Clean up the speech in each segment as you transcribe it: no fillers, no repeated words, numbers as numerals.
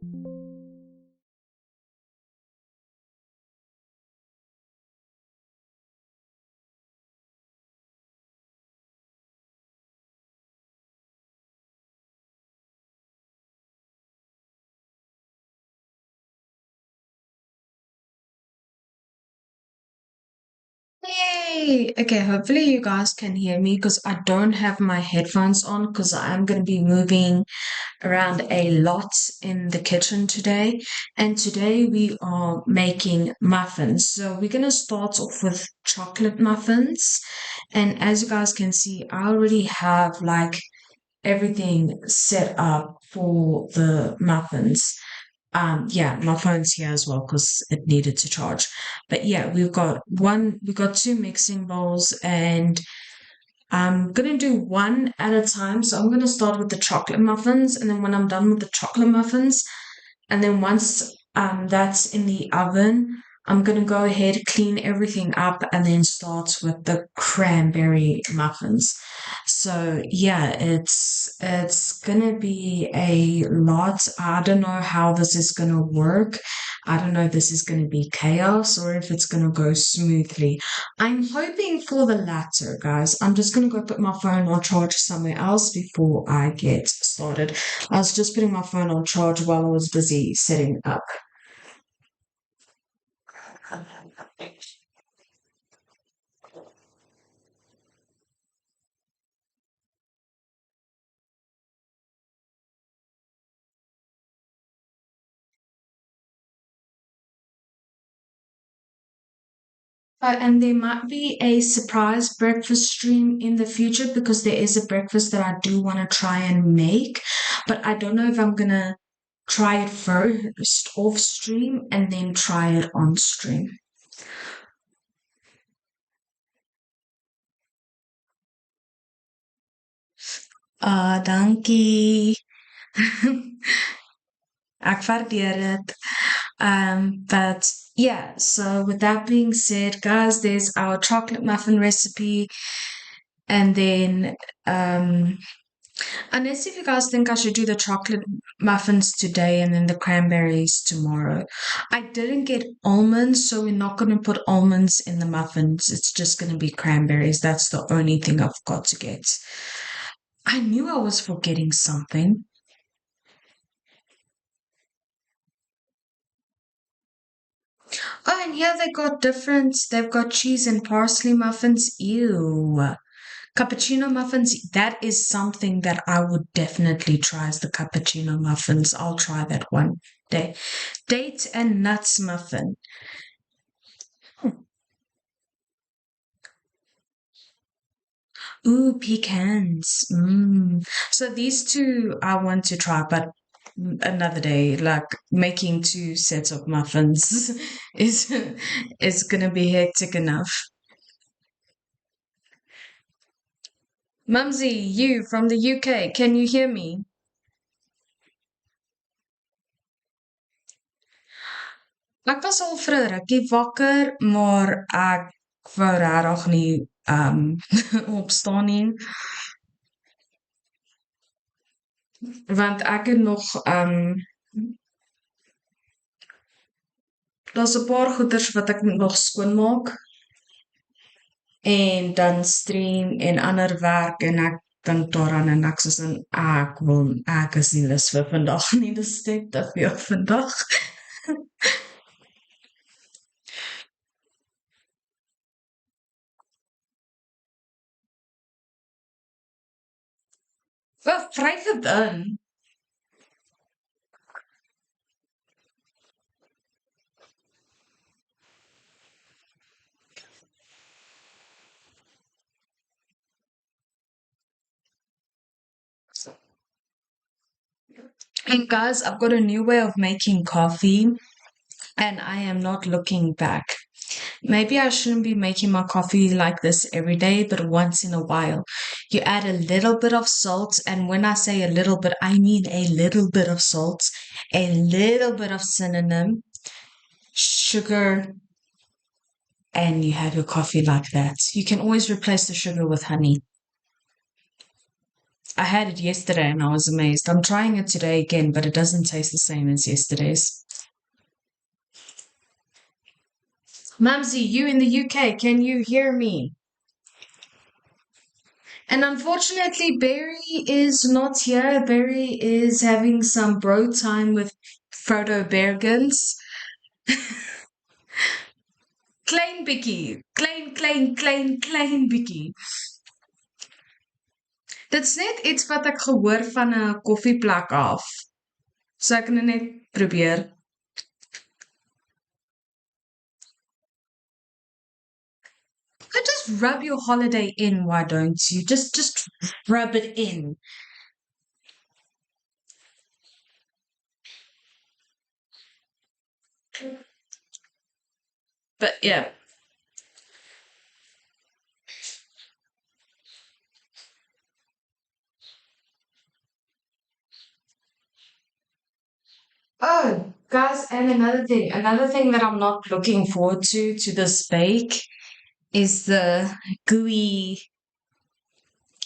Yay! Okay, hopefully you guys can hear me because I don't have my headphones on because I'm going to be moving around a lot in the kitchen today. And today we are making muffins. So we're going to start off with chocolate muffins. And as you guys can see, I already have like everything set up for the muffins. Yeah, my phone's here as well because it needed to charge. But yeah, we've got two mixing bowls, and I'm gonna do one at a time. So I'm gonna start with the chocolate muffins, and then when I'm done with the chocolate muffins, and then once that's in the oven, I'm gonna go ahead, clean everything up, and then start with the cranberry muffins. So yeah, it's gonna be a lot. I don't know how this is gonna work. I don't know if this is gonna be chaos or if it's gonna go smoothly. I'm hoping for the latter, guys. I'm just gonna go put my phone on charge somewhere else before I get started. I was just putting my phone on charge while I was busy setting up. And there might be a surprise breakfast stream in the future because there is a breakfast that I do want to try and make, but I don't know if I'm gonna try it first off stream and then try it on stream. Dankie. Ek waardeer dit. But yeah, so with that being said, guys, there's our chocolate muffin recipe. And then, unless if you guys think I should do the chocolate muffins today and then the cranberries tomorrow. I didn't get almonds, so we're not going to put almonds in the muffins. It's just going to be cranberries. That's the only thing I've got to get. I knew I was forgetting something. Oh, and here they've got cheese and parsley muffins. Ew. Cappuccino muffins, that is something that I would definitely try as the cappuccino muffins. I'll try that one day. Date and nuts muffin. Ooh, pecans. So these two I want to try, but another day, like making two sets of muffins is gonna be hectic enough. Mumsy, you from the UK, can you hear me? Ek was al vir 'n rukkie wakker, maar ek wou regtig nie opstaan nie, want ek het nog daar's 'n paar goeders wat ek moet nog skoonmaak en dan stream en ander werk en ek dink daaraan en ek soos in ek is nie lus vir vandag nie, dis net te veel vandag. Wel, vryf dit in. And guys, I've got a new way of making coffee and I am not looking back. Maybe I shouldn't be making my coffee like this every day, but once in a while. You add a little bit of salt, and when I say a little bit, I mean a little bit of salt, a little bit of cinnamon, sugar, and you have your coffee like that. You can always replace the sugar with honey. I had it yesterday and I was amazed. I'm trying it today again, but it doesn't taste the same as yesterday's. Mumsy, you in the UK, can you hear me? And unfortunately, Barry is not here. Barry is having some bro time with Frodo Bergens. Klein Bikkie. Klein Bikkie. Dit's net iets wat ek gehoor van 'n koffieplek af. So ek kan net probeer. You just rub your holiday in, why don't you? Just rub it in. But yeah. Oh, guys, and another thing that I'm not looking forward to this bake is the gooey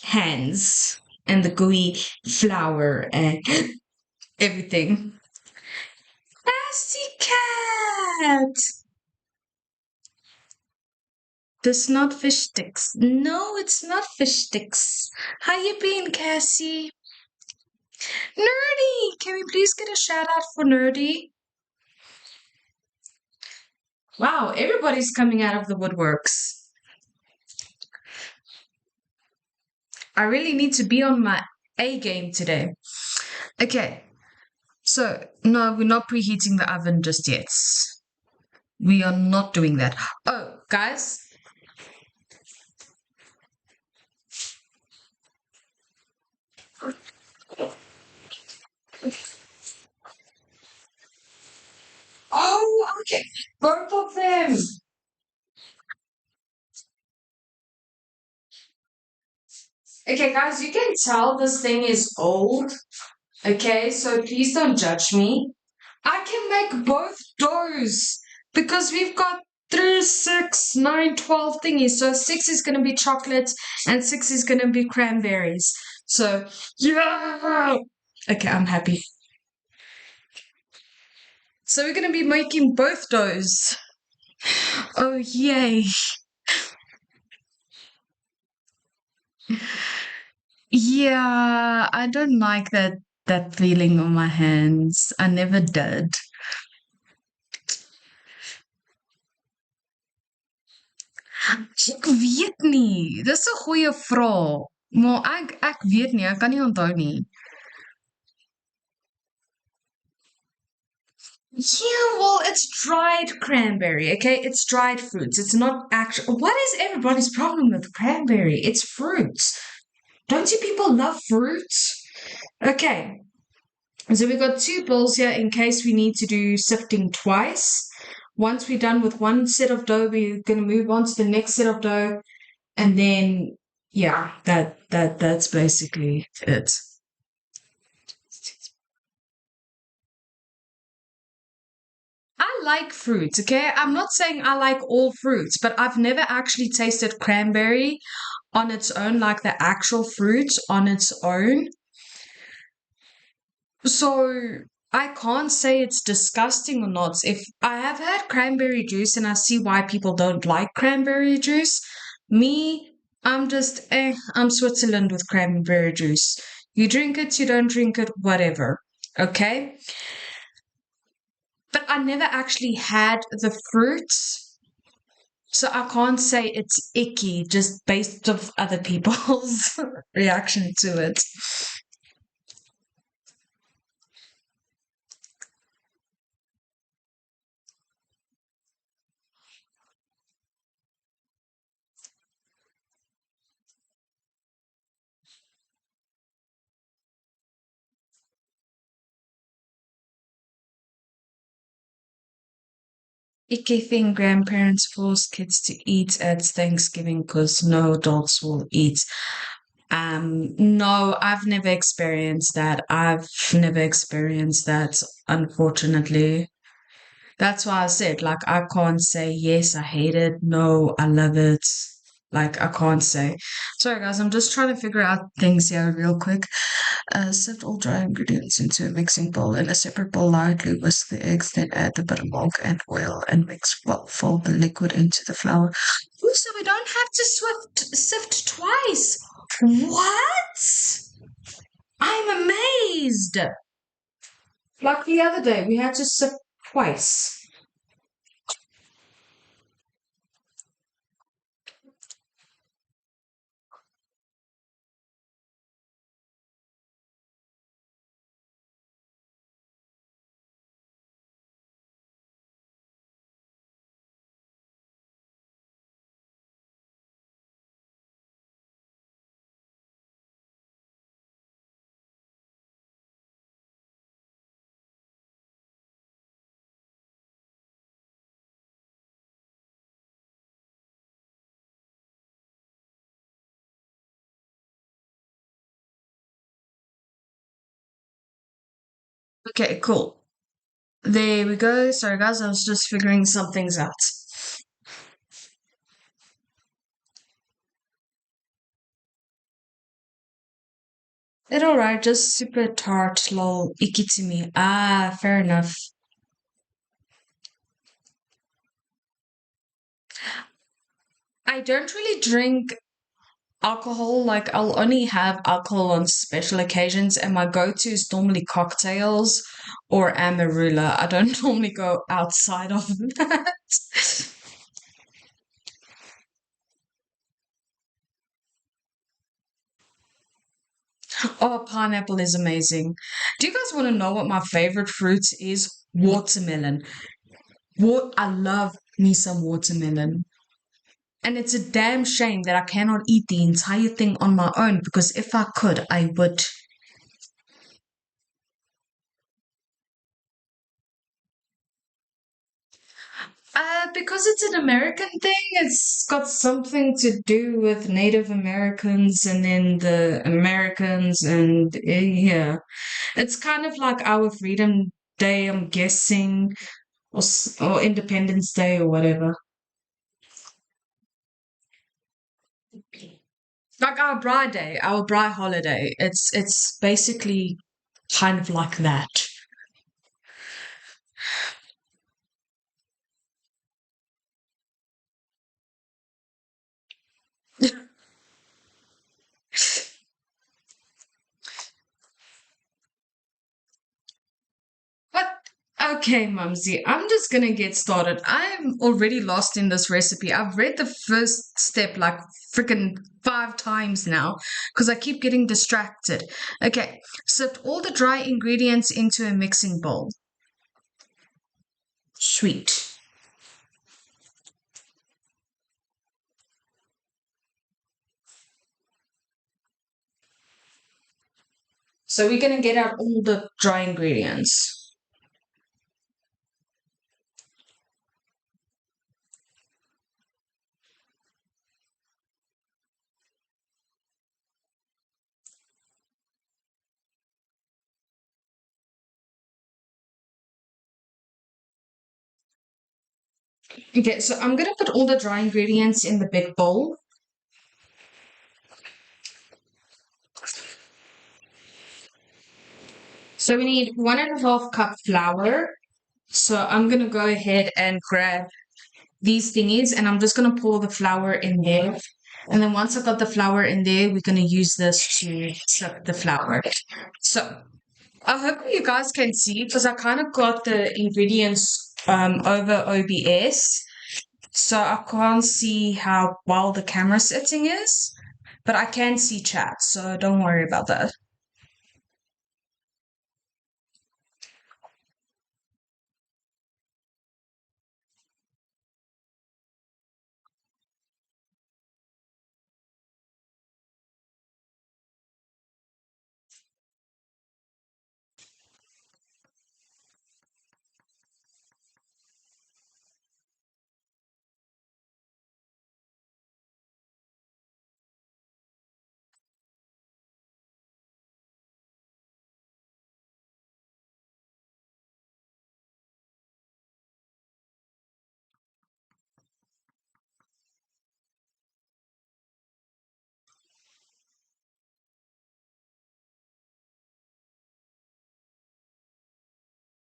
hands and the gooey flour and everything. Nasty cat! This not fish sticks. No, it's not fish sticks. How you been, Cassie? Nerdy! Can we please get a shout out for Nerdy? Wow, everybody's coming out of the woodworks. I really need to be on my A game today. Okay, so no, we're not preheating the oven just yet. We are not doing that. Oh, guys. Oh, okay. Both of them. Okay, guys, you can tell this thing is old. Okay, so please don't judge me. I can make both doughs because we've got 3, 6, 9, 12 thingies. So 6 is going to be chocolate and 6 is going to be cranberries. So, yeah. Okay, I'm happy. So we're going to be making both doughs. Oh, yay. Yeah, I don't like that feeling on my hands. I never did. Ek weet nie. Dis 'n goeie vraag. Maar ek weet nie, ek kan nie onthou nie. Yeah, well, it's dried cranberry, okay? It's dried fruits. It's not actual. What is everybody's problem with cranberry? It's fruits. Don't you people love fruits? Okay. So we've got 2 bowls here in case we need to do sifting twice. Once we're done with one set of dough, we're going to move on to the next set of dough. And then, yeah, that's basically it. I like fruits, okay? I'm not saying I like all fruits, but I've never actually tasted cranberry on its own, like the actual fruit on its own. So I can't say it's disgusting or not. If I have had cranberry juice and I see why people don't like cranberry juice, me, I'm just, I'm Switzerland with cranberry juice. You drink it, you don't drink it, whatever. Okay? But I never actually had the fruits. So I can't say it's icky just based off other people's reaction to it. Icky thing grandparents force kids to eat at Thanksgiving because no adults will eat. No, I've never experienced that. I've never experienced that, unfortunately. That's why I said, like, I can't say yes, I hate it. No, I love it. Like, I can't say. Sorry, guys, I'm just trying to figure out things here real quick. Sift all dry ingredients into a mixing bowl. In a separate bowl, lightly whisk the eggs, then add the buttermilk and oil and mix. Well, fold the liquid into the flour. Ooh, so we don't have to sift twice. What? I'm amazed. Like the other day, we had to sift twice. Okay, cool. There we go. Sorry, guys, I was just figuring some things out. It alright, just super tart, lol, icky to me. Ah, fair enough. I don't really drink alcohol. Like, I'll only have alcohol on special occasions, and my go-to is normally cocktails or Amarula. I don't normally go outside of that. Oh, pineapple is amazing. Do you guys want to know what my favorite fruit is? Watermelon. What I love me some watermelon. And it's a damn shame that I cannot eat the entire thing on my own because if I could, I would. Because it's an American thing, it's got something to do with Native Americans and then the Americans, and yeah, it's kind of like our Freedom Day, I'm guessing, or Independence Day or whatever. Like our Bride Day, our Bride holiday. It's basically kind of like that. But okay, Mumsy, I'm just gonna get started. I'm already lost in this recipe. I've read the first step like freaking 5 times now because I keep getting distracted. Okay, sift all the dry ingredients into a mixing bowl. Sweet. So we're gonna get out all the dry ingredients. Okay, so I'm gonna put all the dry ingredients in the big bowl. So we need 1.5 cup flour. So I'm gonna go ahead and grab these thingies and I'm just going to pour the flour in there. And then once I've got the flour in there, we're going to use this to suck the flour. So I hope you guys can see because I kind of got the ingredients over OBS. So I can't see how well the camera setting is, but I can see chat. So don't worry about that.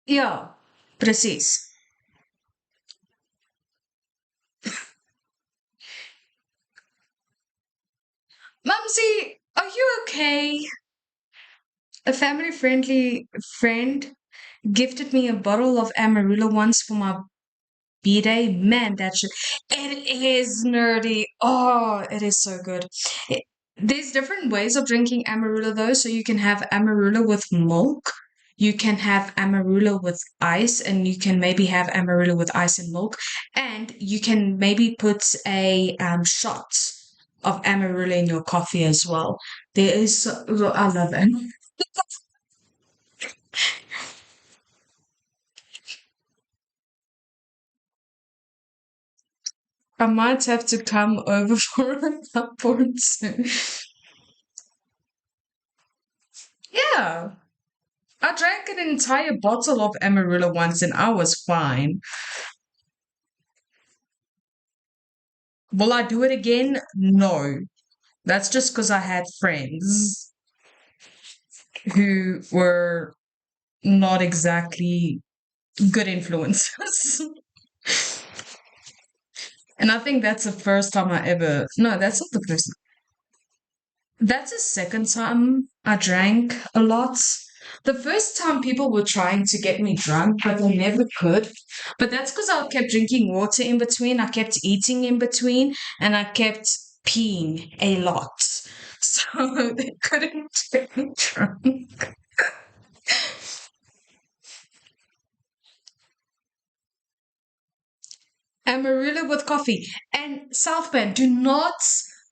Ja, precies. Mumsy, are you okay? A family friendly friend gifted me a bottle of Amarula once for my B-Day. Man, that shit. It is nerdy. Oh, it is so good. There's different ways of drinking Amarula though. So you can have Amarula with milk. You can have Amarula with ice, and you can maybe have Amarula with ice and milk. And you can maybe put a shot of Amarula in your coffee as well. There is, I love it. I might have to come over for a cup or two. Yeah. I drank an entire bottle of Amarilla once and I was fine. Will I do it again? No. That's just because I had friends who were not exactly good influences. And I think that's the first time I ever. No, that's not the first. That's the second time I drank a lot. The first time people were trying to get me drunk, but they never could. But that's because I kept drinking water in between, I kept eating in between, and I kept peeing a lot. So they couldn't get me drunk. Amarillo with coffee. And South Bend, do not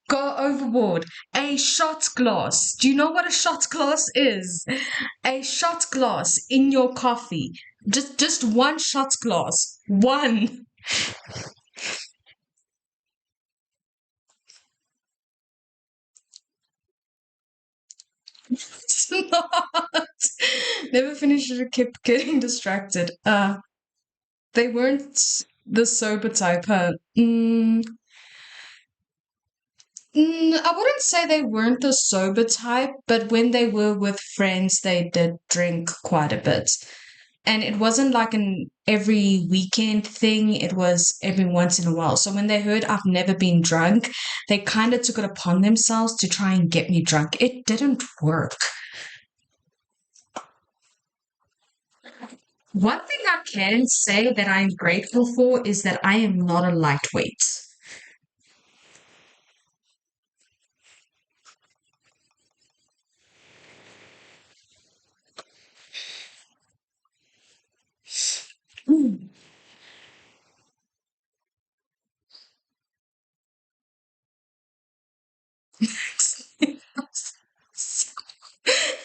go overboard. A shot glass. Do you know what a shot glass is? A shot glass in your coffee. Just one shot glass. One. It's not. Never finished it. I kept getting distracted. They weren't the sober type, huh? I wouldn't say they weren't the sober type, but when they were with friends, they did drink quite a bit. And it wasn't like an every weekend thing, it was every once in a while. So when they heard I've never been drunk, they kind of took it upon themselves to try and get me drunk. It didn't work. One thing I can say that I'm grateful for is that I am not a lightweight.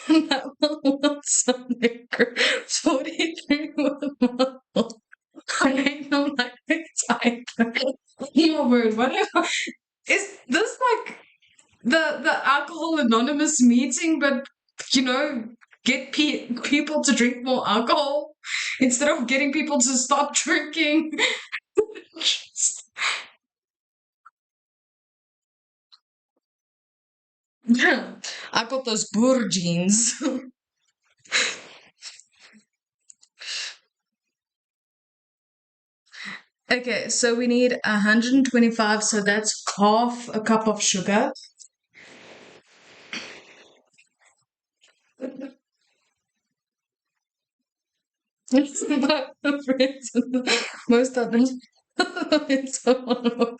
That was some liquor. 43 with muscle. I ain't no like type. Your word, whatever. Is this like the alcohol anonymous meeting, but you know, get people to drink more alcohol instead of getting people to stop drinking? I got those boer jeans. Okay, so we need 125, so that's half a cup of sugar. It's my friends. Most of them. It's so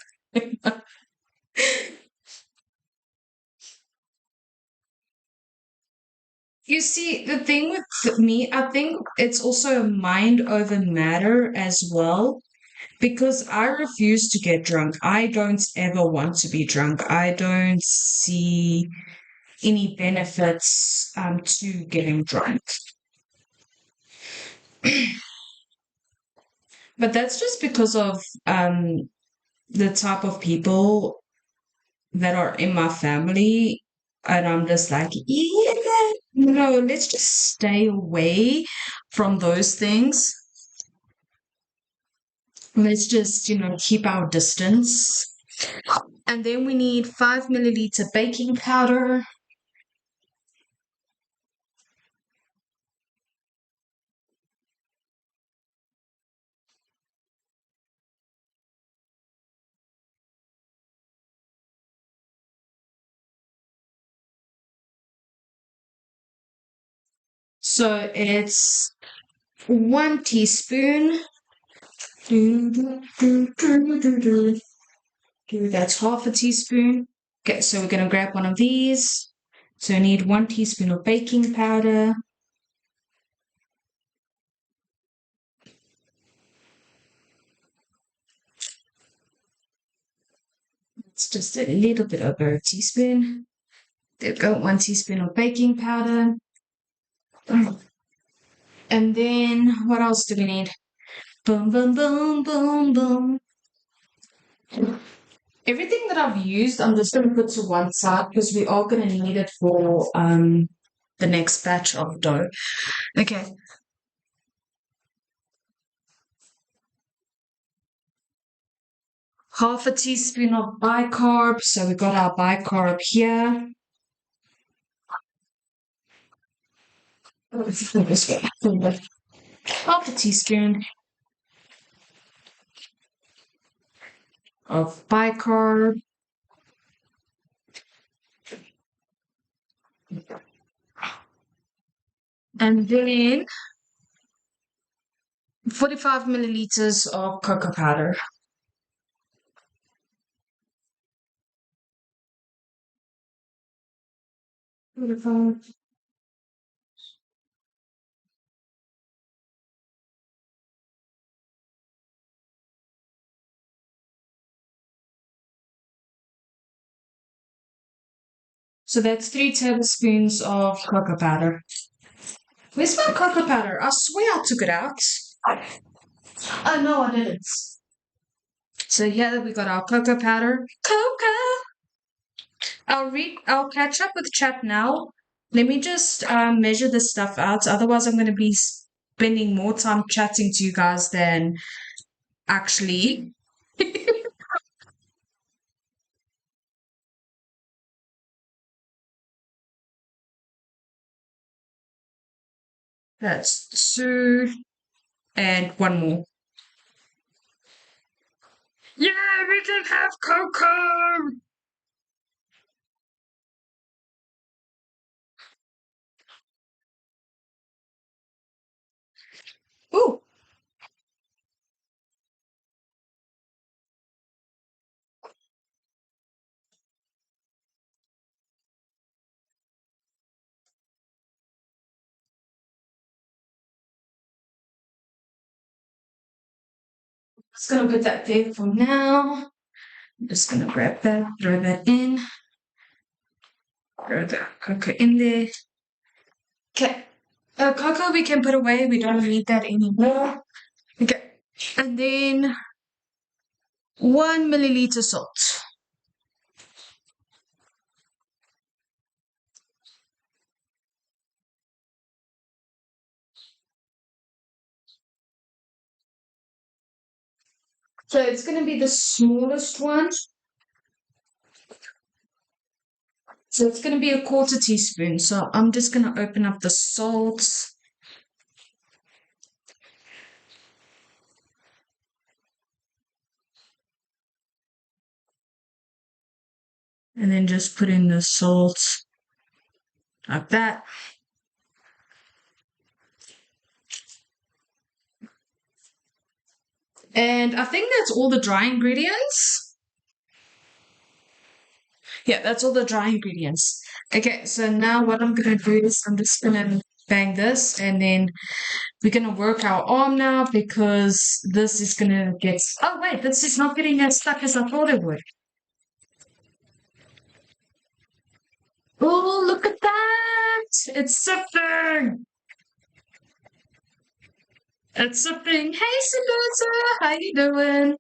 You see, the thing with me, I think it's also a mind over matter as well, because I refuse to get drunk. I don't ever want to be drunk. I don't see any benefits to getting drunk. But that's just because of the type of people that are in my family. And I'm just like, yeah, no, let's just stay away from those things. Let's just, keep our distance. And then we need 5 milliliter baking powder. So it's 1 teaspoon. That's half a teaspoon. Okay, so we're gonna grab one of these. So I need 1 teaspoon of baking powder. It's just a little bit over a teaspoon. There we go, 1 teaspoon of baking powder. And then what else do we need? Boom, boom, boom, boom, boom. Everything that I've used, I'm just going to put to one side because we are going to need it for the next batch of dough. Okay. Half a teaspoon of bicarb. So we got our bicarb here. Half a teaspoon of bicarb. And then 45 milliliters of cocoa powder. 45. So that's 3 tablespoons of cocoa powder. Where's my cocoa powder? I swear I took it out. Oh no, I didn't. So here we got our cocoa powder. Cocoa! I'll catch up with chat now. Let me just measure this stuff out. Otherwise, I'm going to be spending more time chatting to you guys than actually. That's 2 and 1 more. Yeah, we can have cocoa! Ooh, just gonna put that there for now. I'm just gonna grab that, throw that in, throw the cocoa in there. Okay, cocoa we can put away. We don't need that anymore. Okay, and then 1 milliliter salt. So it's going to be the smallest one. So it's going to be a 1/4 teaspoon. So I'm just going to open up the salt. And then just put in the salt like that. And I think that's all the dry ingredients. Yeah, that's all the dry ingredients. Okay, so now what I'm going to do is I'm just going to bang this and then we're going to work our arm now because this is going to get... Oh, wait, this is not getting as stuck as I thought it would. Oh, look at that! It's sipping! It's sipping. Hey, Samantha! How you doing?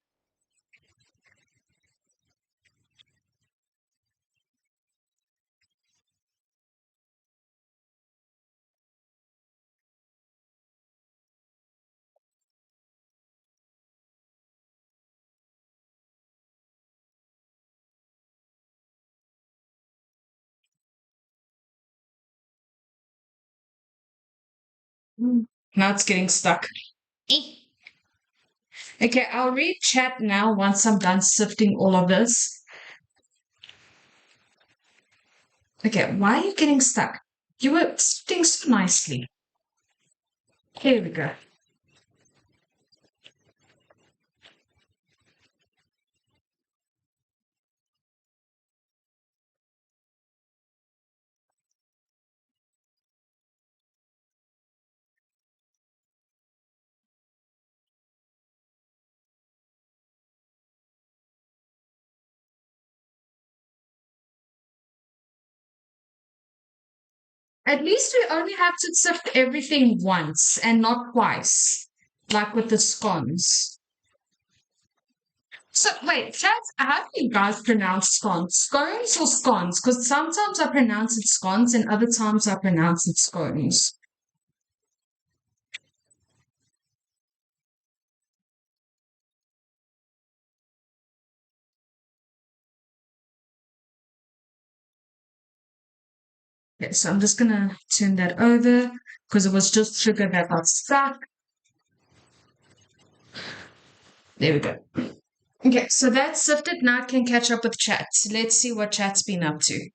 Now it's getting stuck. Okay, I'll read chat now once I'm done sifting all of this. Okay, why are you getting stuck? You were sifting so nicely. Here we go. At least we only have to sift everything once and not twice, like with the scones. So wait, chat, how do you guys pronounce scones? Scones or scones? Because sometimes I pronounce it scones and other times I pronounce it scones. Okay, so I'm just gonna turn that over because it was just sugar that got stuck. There we go. Okay, so that's sifted. Now I can catch up with chat. Let's see what chat's been up to.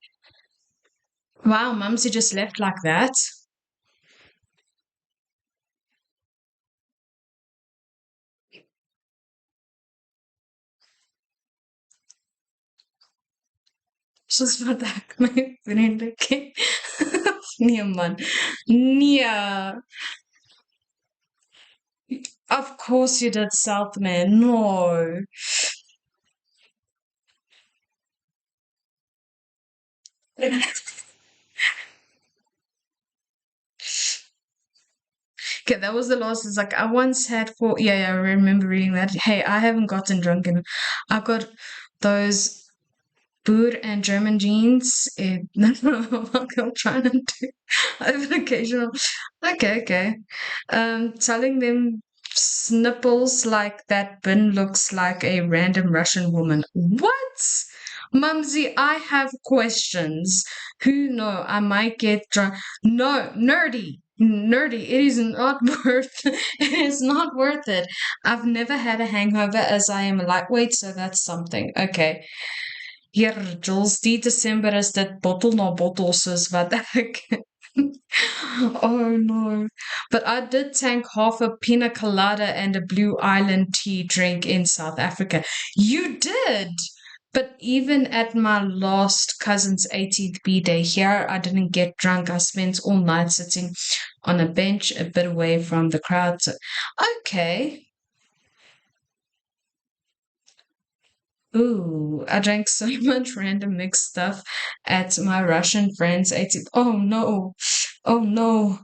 Wow, Mumsy just left like that. Soos wat ek my vriende ken. Nee man. Nee. Of course you did, Southman. No. Okay, that was the last. It's like I once had four. Yeah, yeah, I remember reading that. Hey, I haven't gotten drunk in. I've got those boot and German jeans. No, I'm trying to do. I have an occasional. Okay, okay. Telling them snipples like that bin looks like a random Russian woman. What? Mumsy, I have questions. Who know? I might get drunk. No, nerdy. Nerdy, it is not worth it is not worth it. I've never had a hangover as I am a lightweight, so that's something. Okay. Hier, Jules, die December is dit bottel na bottel soos wat ek Oh no. But I did tank half a pina colada and a Blue Island tea drink in South Africa. You did! But even at my last cousin's 18th birthday here, I didn't get drunk. I spent all night sitting on a bench a bit away from the crowd. So, okay. Ooh, I drank so much random mixed stuff at my Russian friend's 18th. Oh no. Oh no.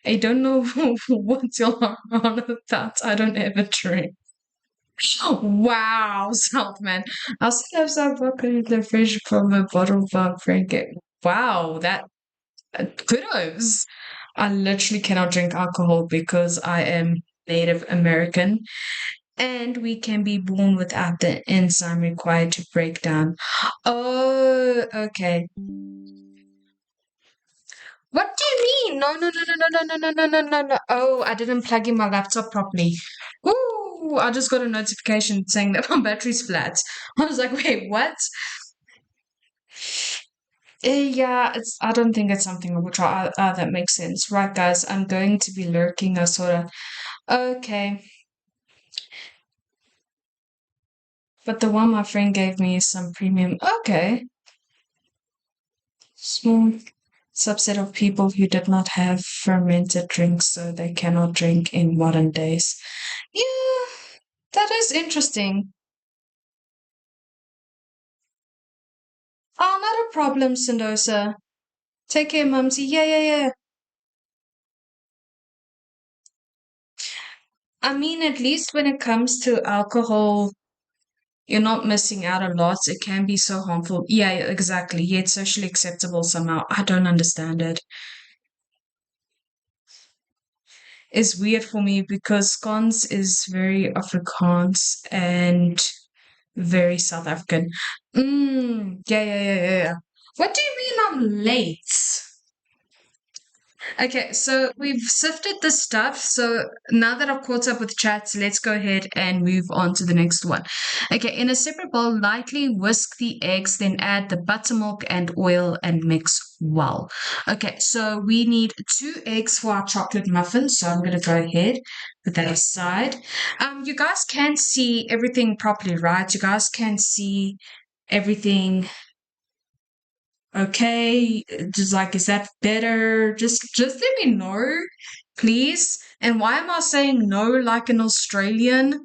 I don't know what you're on about. I don't ever drink. Wow, Southman. I still have some vodka in the fridge from a bottle from Frankie. Wow, that kudos. I literally cannot drink alcohol because I am Native American and we can be born without the enzyme required to break down. Oh, okay. What do you mean? No, no, no, no, no, no, no, no, no, no, no. Oh, I didn't plug in my laptop properly. Ooh, I just got a notification saying that my battery's flat. I was like, wait, what? Yeah, it's. I don't think it's something I will try. That makes sense. Right, guys, I'm going to be lurking. I sort of. Okay, but the one my friend gave me is some premium. Okay, small subset of people who did not have fermented drinks, so they cannot drink in modern days. Yeah, that is interesting. Oh, not a problem, Sendosa. Take care, Mumsy. Yeah, yeah, yeah. I mean, at least when it comes to alcohol, you're not missing out a lot. It can be so harmful. Yeah, exactly. Yet socially acceptable somehow. I don't understand it. It's weird for me because scones is very Afrikaans and very South African. Yeah, yeah, yeah, yeah, yeah. What do you mean I'm late? Okay, so we've sifted the stuff. So now that I've caught up with chats, let's go ahead and move on to the next one. Okay, in a separate bowl, lightly whisk the eggs, then add the buttermilk and oil and mix well. Okay, so we need 2 eggs for our chocolate muffins. So I'm going to go ahead, put that aside. You guys can see everything properly, right? You guys can see everything okay, just like, is that better? Just let me know, please. And why am I saying no like an Australian?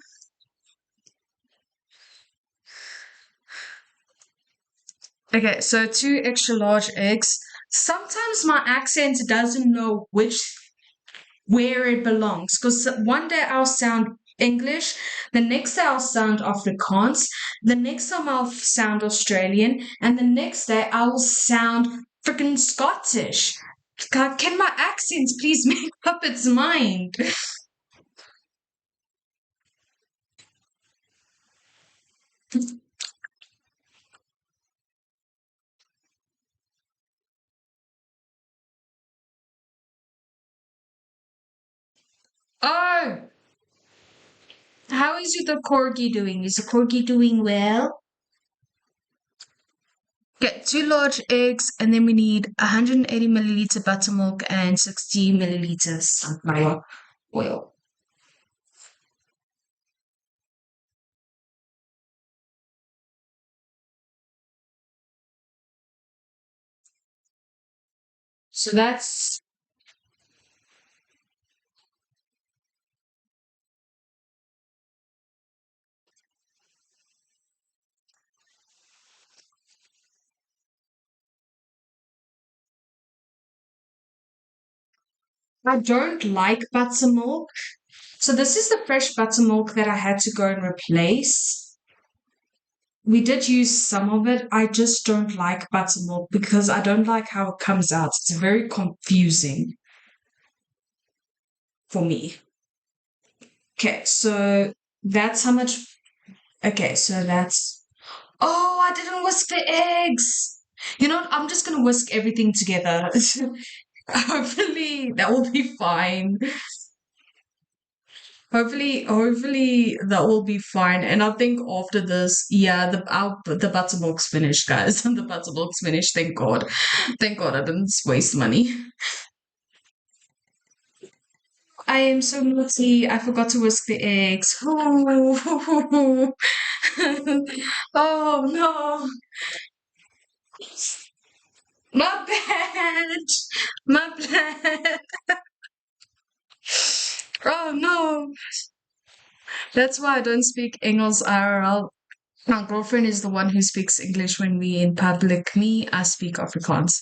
Okay, so 2 extra large eggs. Sometimes my accent doesn't know where it belongs. Because one day I'll sound English, the next day I'll sound Afrikaans, the next time I'll sound Australian, and the next day I'll sound freaking Scottish. Can my accents please make up its mind? Oh, how is the corgi doing? Is the corgi doing well? Get 2 large eggs, and then we need 180 milliliter buttermilk and 60 milliliters sunflower oil. So that's I don't like buttermilk. So this is the fresh buttermilk that I had to go and replace. We did use some of it. I just don't like buttermilk because I don't like how it comes out. It's very confusing for me. Okay, so that's how much. Okay, so that's. Oh, I didn't whisk the eggs. You know what? I'm just gonna whisk everything together. Hopefully that will be fine. Hopefully that will be fine. And I think after this, yeah, the buttermilk's finished, guys. The buttermilk's finished. Thank God. Thank God I didn't waste money. I am so naughty. I forgot to whisk the eggs. Oh, oh no. My bad. My bad. Oh no. That's why I don't speak English IRL. My girlfriend is the one who speaks English when we in public. Me, I speak Afrikaans.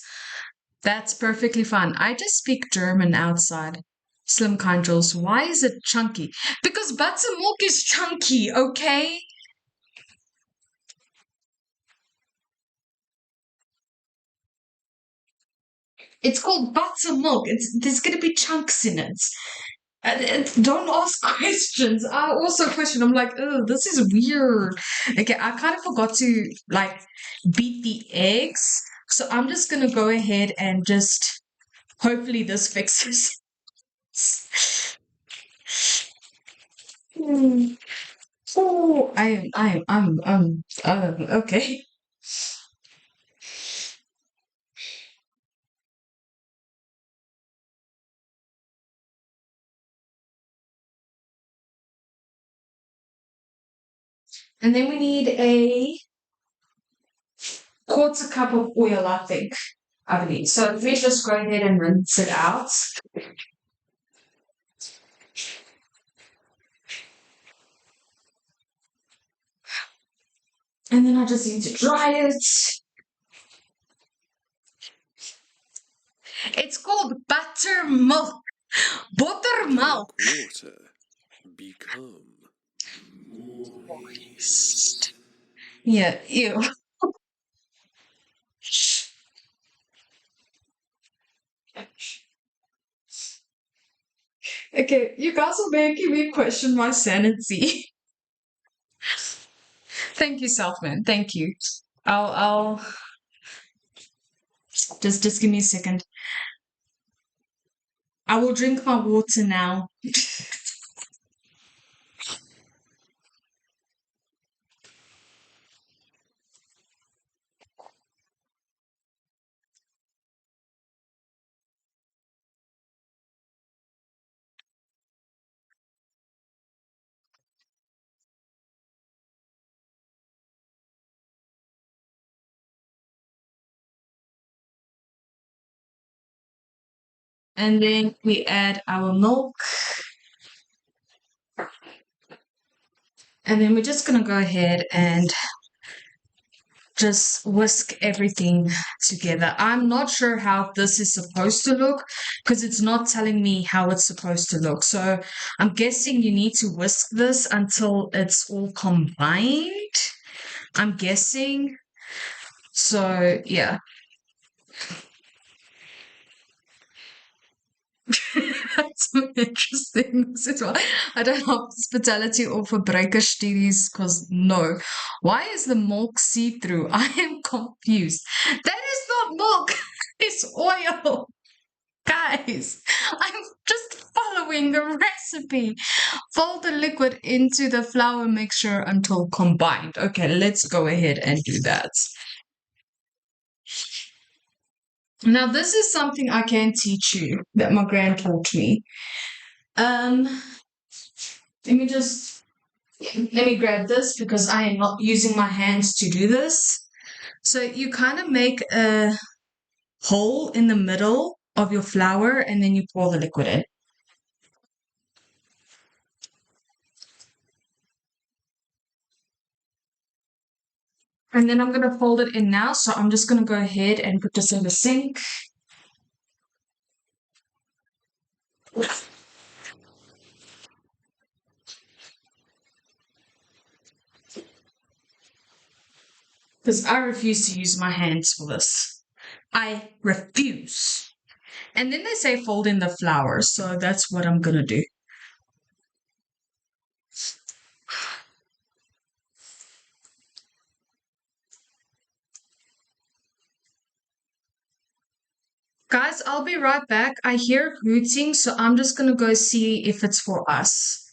That's perfectly fine. I just speak German outside. Slim kind Jules. Why is it chunky? Because buttermilk is chunky, okay? It's called buttermilk. There's gonna be chunks in it. Don't ask questions. I also question. I'm like, oh, this is weird. Okay, I kind of forgot to like beat the eggs, so I'm just gonna go ahead and just hopefully this fixes. Hmm. Oh, okay. And then we need a quarter cup of oil, I think. I believe. So let me just go ahead and rinse it out. And then I just need to dry it. It's called buttermilk. Buttermilk. Water become moist. Yeah, ew. Okay, you guys are making me question my sanity. Thank you, Selfman. Thank you. I'll just give me a second. I will drink my water now. And then we add our milk. And then we're just going to go ahead and just whisk everything together. I'm not sure how this is supposed to look because it's not telling me how it's supposed to look. So I'm guessing you need to whisk this until it's all combined. I'm guessing. So yeah. That's some interesting as well. I don't have hospitality or verbruikerstudies because no. Why is the milk see-through? I am confused. That is not milk. It's oil. Guys, I'm just following the recipe. Fold the liquid into the flour mixture until combined. Okay, let's go ahead and do that. Now, this is something I can teach you that my grand taught me. Um, let me just let me grab this because I am not using my hands to do this. So you kind of make a hole in the middle of your flour and then you pour the liquid in. And then I'm going to fold it in now. So I'm just going to go ahead and put this in the sink. Because I refuse to use my hands for this. I refuse. And then they say fold in the flour. So that's what I'm going to do. Guys, I'll be right back. I hear hooting, so I'm just going to go see if it's for us.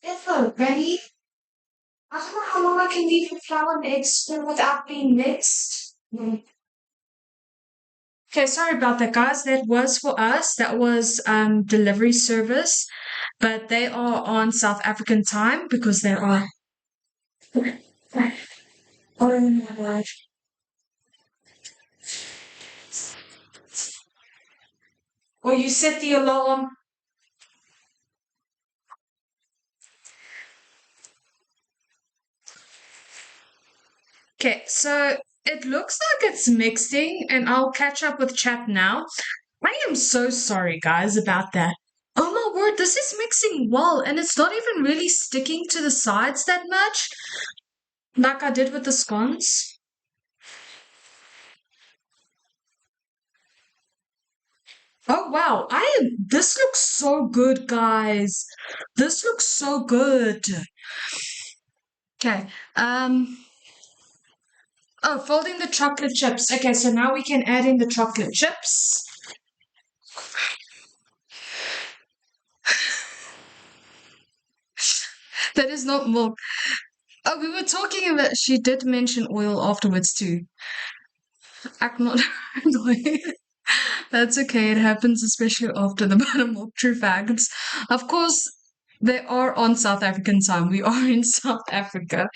Ever ready? I don't know how long I can leave the flour mixed without being mixed. Okay, sorry about that, guys. That was for us. That was delivery service, but they are on South African time because they are Oh my God. Or you set the alarm. Okay, so it looks like it's mixing, and I'll catch up with chat now. I am so sorry, guys, about that. Oh my word, this is mixing well, and it's not even really sticking to the sides that much, like I did with the scones. Oh wow, this looks so good, guys. This looks so good. Okay, oh, folding the chocolate chips. Okay, so now we can add in the chocolate chips. That is not milk. Oh, we were talking about, she did mention oil afterwards too. Act not annoying. That's okay. It happens, especially after the buttermilk. True facts. Of course, they are on South African time. We are in South Africa.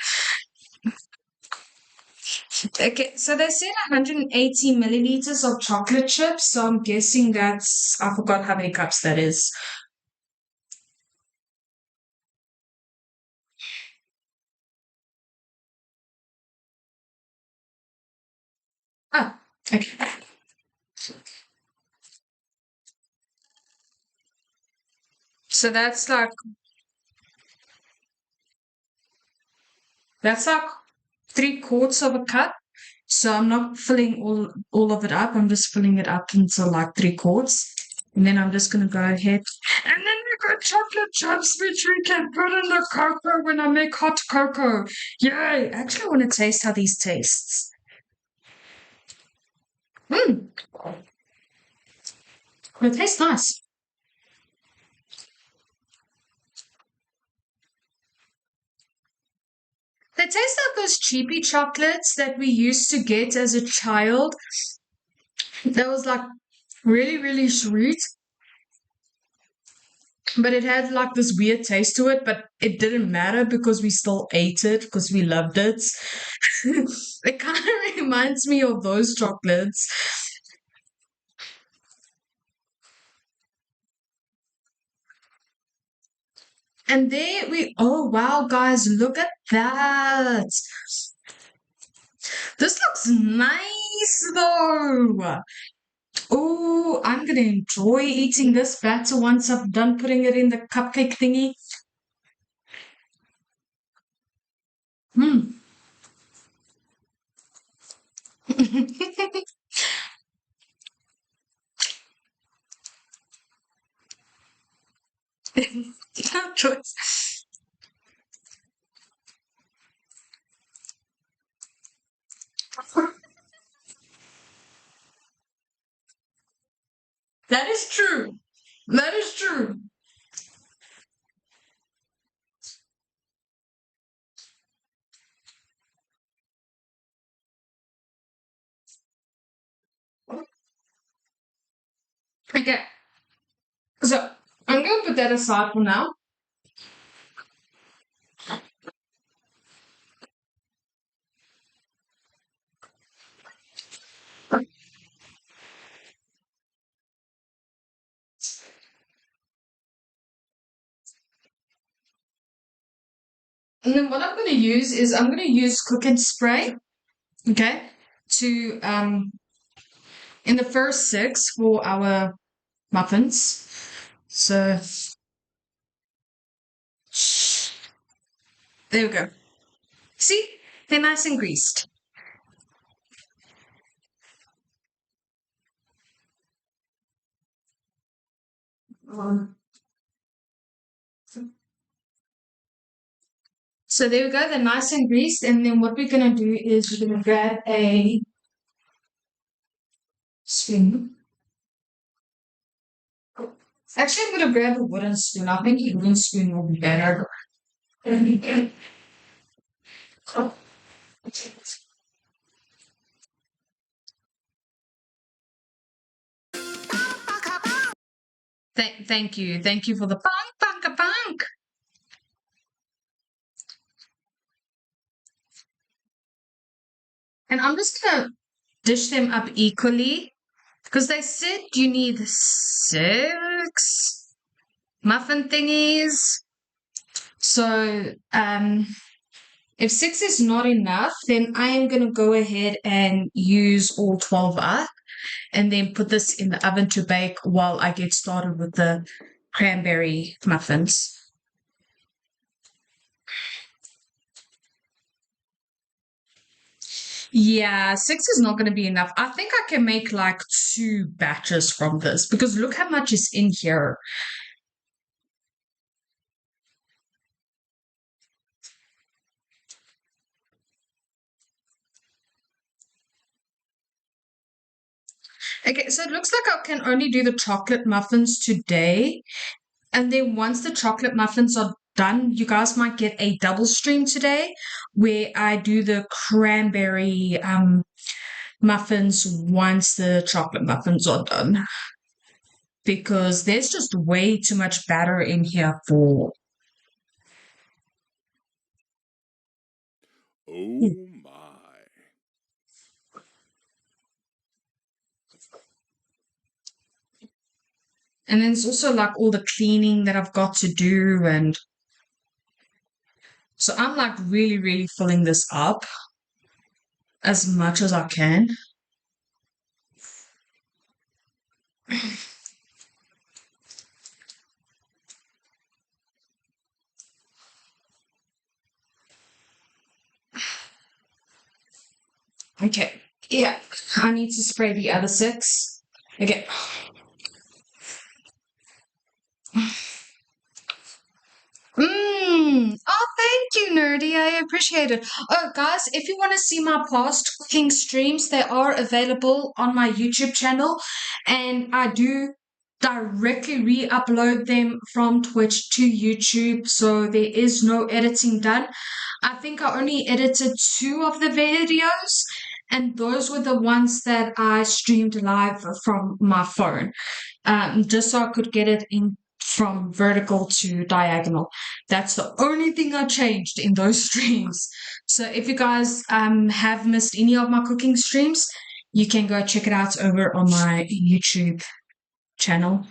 Okay, so they said 180 milliliters of chocolate chips. So I'm guessing I forgot how many cups that is. Ah, okay. So that's like 3/4 of a cup. So I'm not filling all of it up. I'm just filling it up until like 3/4. And then I'm just gonna go ahead. And then we got chocolate chips which we can put in the cocoa when I make hot cocoa. Yay! Actually I want to taste how these tastes. Mmm. It tastes nice. They taste like those cheapy chocolates that we used to get as a child. That was like really, really sweet. But it had like this weird taste to it, but it didn't matter because we still ate it because we loved it. It kind of reminds me of those chocolates. And there oh wow, guys, look at that. This looks nice though. Oh, I'm gonna enjoy eating this batter once I've done putting it in the cupcake thingy. Hmm. No choice. That is true. That is true. Okay, so I'm gonna put that aside for now. And then what I'm gonna use is I'm gonna use cook and spray, okay, to in the first six for our muffins. So there we go. See, they're nice and greased. Um, So there we go, they're nice and greased. And then what we're gonna do is we're gonna grab a spoon. Actually, I'm gonna grab a wooden spoon. I think a wooden spoon will be better. Thank you. Thank you for the punk, punk, punk. And I'm just gonna dish them up equally because they said you need 6 muffin thingies. So, if 6 is not enough, then I am going to go ahead and use all 12 up and then put this in the oven to bake while I get started with the cranberry muffins. Yeah, 6 is not going to be enough. I think I can make like 2 batches from this because look how much is in here. Okay, so it looks like I can only do the chocolate muffins today. And then once the chocolate muffins are done, you guys might get a double stream today where I do the cranberry muffins once the chocolate muffins are done. Because there's just way too much batter in here for. Oh my. And then it's also like all the cleaning that I've got to do. And so I'm like really, really filling this up as much as I can. Okay. Yeah. I need to spray the other 6. Okay. Oh, thank you, Nerdy. I appreciate it. Oh, guys, if you want to see my past cooking streams, they are available on my YouTube channel, and I do directly re-upload them from Twitch to YouTube, so there is no editing done. I think I only edited 2 of the videos, and those were the ones that I streamed live from my phone, just so I could get it in from vertical to diagonal. That's the only thing I changed in those streams. So if you guys have missed any of my cooking streams, you can go check it out over on my YouTube channel.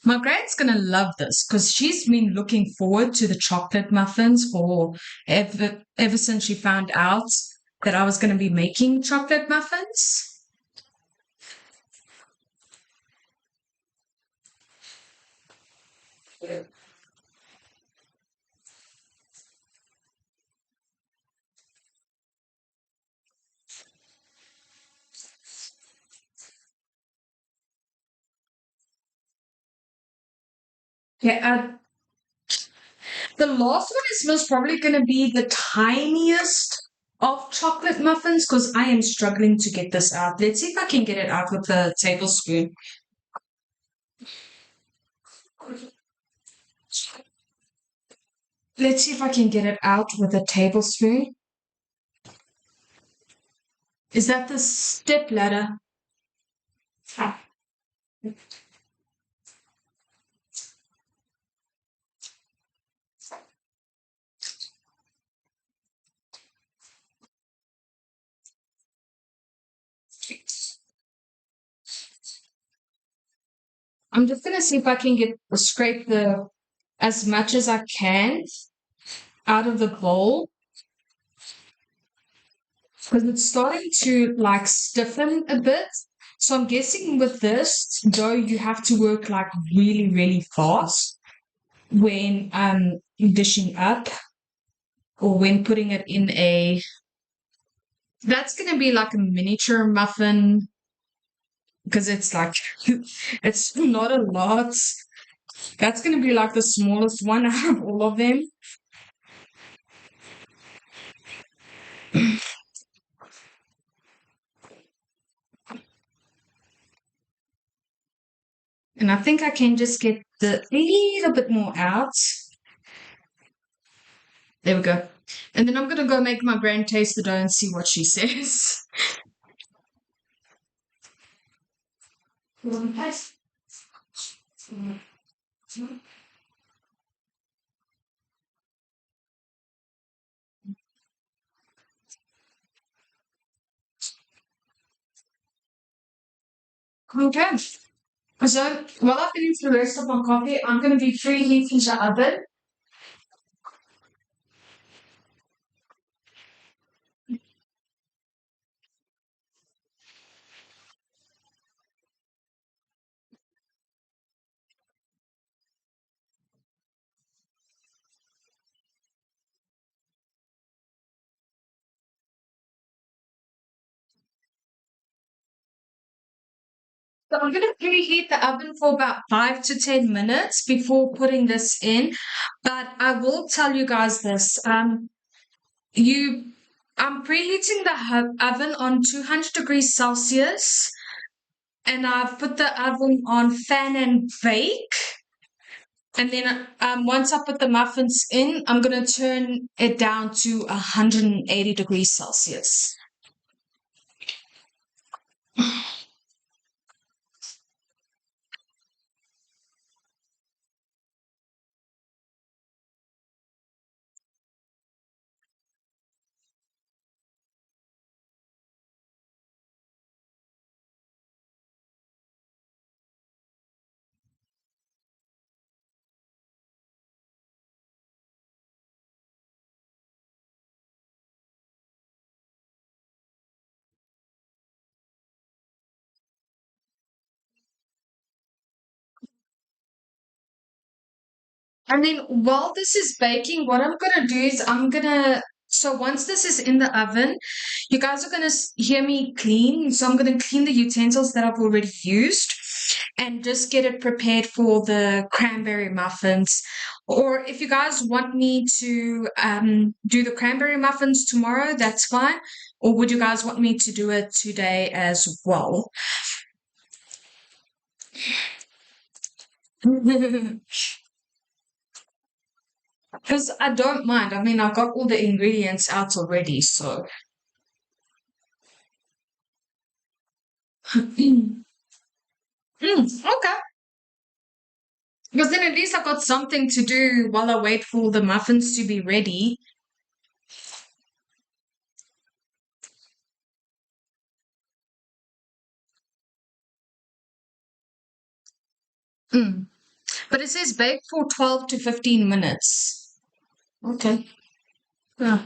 Margaret's gonna love this because she's been looking forward to the chocolate muffins for ever since she found out that I was gonna be making chocolate muffins. Yeah, the last one is most probably going to be the tiniest of chocolate muffins because I am struggling to get this out. Let's see if I can get it out with a tablespoon. Let's see if I can get it out with a tablespoon. Is that the step ladder? I'm just going to see if I can get scrape the as much as I can out of the bowl because it's starting to like stiffen a bit. So I'm guessing with this dough, you have to work like really, really fast when dishing up or when putting it in a. That's going to be like a miniature muffin because it's like it's not a lot. That's going to be like the smallest one out of all of them. And I think I can just get the little bit more out. There we go. And then I'm going to go make my grand taste the dough and see what she says. Okay. So while I finish the rest of my coffee, I'm going to be preheating the oven. So I'm going to preheat the oven for about 5 to 10 minutes before putting this in. But I will tell you guys this. You, I'm preheating the oven on 200 degrees Celsius, and I've put the oven on fan and bake. And then once I put the muffins in, I'm going to turn it down to 180 degrees Celsius. And then while this is baking, what I'm going to do is so once this is in the oven, you guys are going to hear me clean. So I'm going to clean the utensils that I've already used and just get it prepared for the cranberry muffins. Or if you guys want me to do the cranberry muffins tomorrow, that's fine. Or would you guys want me to do it today as well? Because I don't mind. I mean, I've got all the ingredients out already, so. Okay. Because then at least I've got something to do while I wait for the muffins to be ready. Mm. But it says bake for 12 to 15 minutes. Okay. Yeah.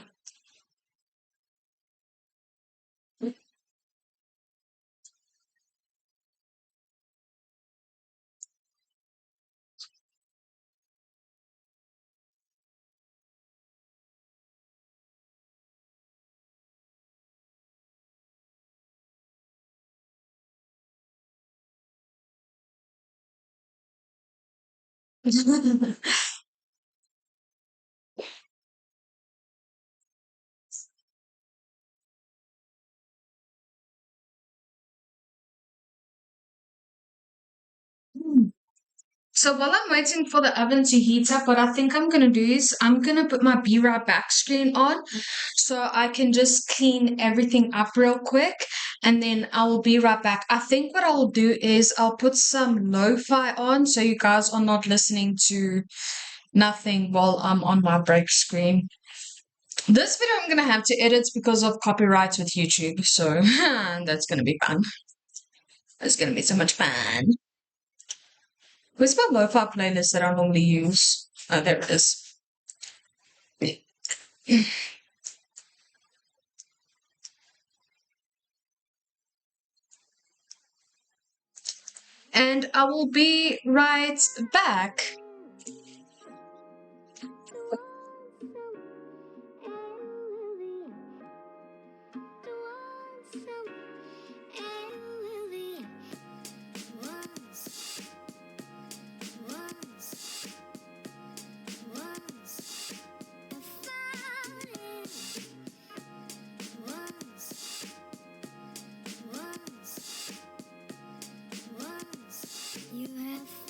So while I'm waiting for the oven to heat up, what I think I'm going to do is I'm going to put my Be Right Back screen on so I can just clean everything up real quick and then I will be right back. I think what I'll do is I'll put some lo-fi on so you guys are not listening to nothing while I'm on my break screen. This video I'm going to have to edit because of copyrights with YouTube, so that's going to be fun. It's going to be so much fun. Where's my lo-fi playlist that I normally use? Oh, there it is. And I will be right back. You have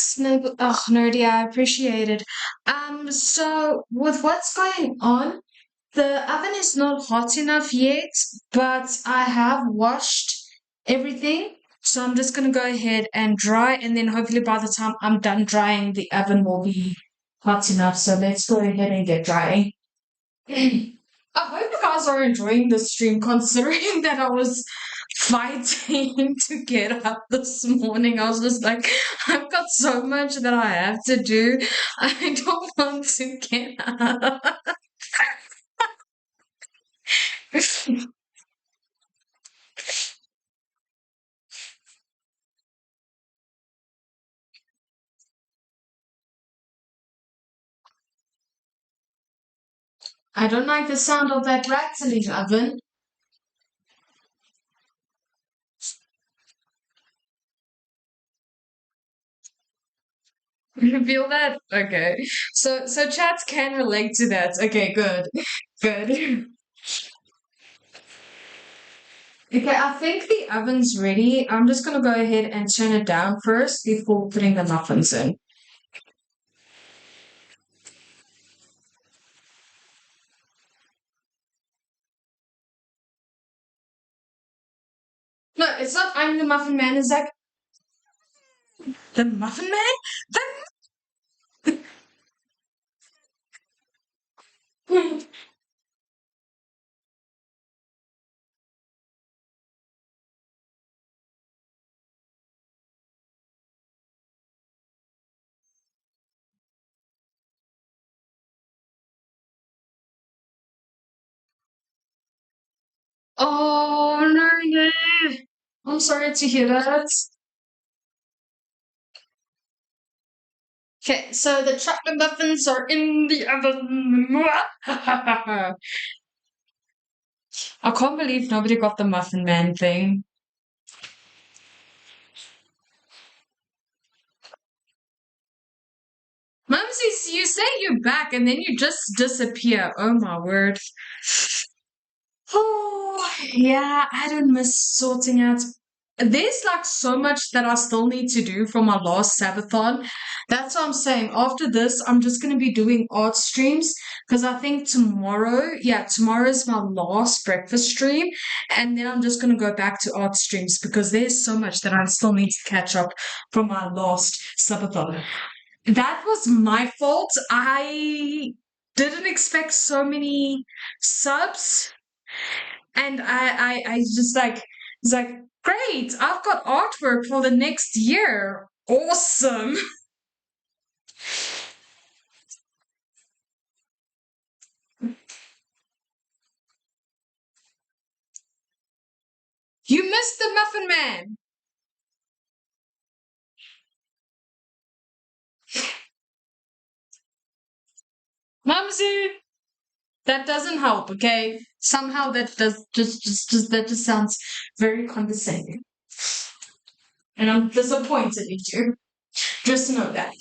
Thanks, nerdy. I appreciate it. So with what's going on, the oven is not hot enough yet, but I have washed everything. So I'm just gonna go ahead and dry, and then hopefully by the time I'm done drying, the oven will be hot enough. So let's go ahead and get drying. I hope you guys are enjoying the stream, considering that I was fighting to get up this morning. I was just like, I've got so much that I have to do. I don't want to get up. I don't like the sound of that rattling oven. You feel that? Okay. So chats can relate to that. Okay, good. Good. Okay, I think the oven's ready. I'm just gonna go ahead and turn it down first before putting the muffins in. No, it's not I'm the Muffin Man, it's like the Muffin Man? The Oh no, yeah. I'm sorry to hear that. Okay, so the chocolate muffins are in the oven. I can't believe nobody got the Muffin Man thing. Mumsies, you say you're back and then you just disappear. Oh my word. Oh, yeah, I don't miss sorting out. There's like so much that I still need to do from my last Sabathon. That's what I'm saying. After this, I'm just going to be doing art streams because I think tomorrow, yeah, tomorrow's my last breakfast stream. And then I'm just going to go back to art streams because there's so much that I still need to catch up from my last Sabathon. That was my fault. I didn't expect so many subs, and I just like it's like great. I've got artwork for the next year. Awesome. You missed the Muffin Man, Mumsy. That doesn't help. Okay, somehow that does just that just sounds very condescending, and I'm disappointed in you. Just know that.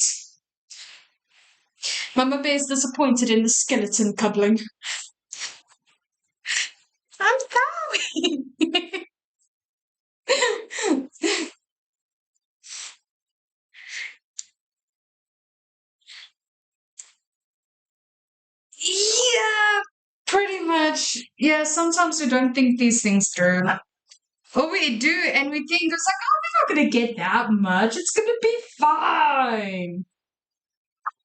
Mama Bear's disappointed in the skeleton cuddling. I'm sorry. Yeah, pretty much. Yeah, sometimes we don't think these things through. Or we do, and we think it's like, oh, we're not gonna get that much. It's gonna be fine.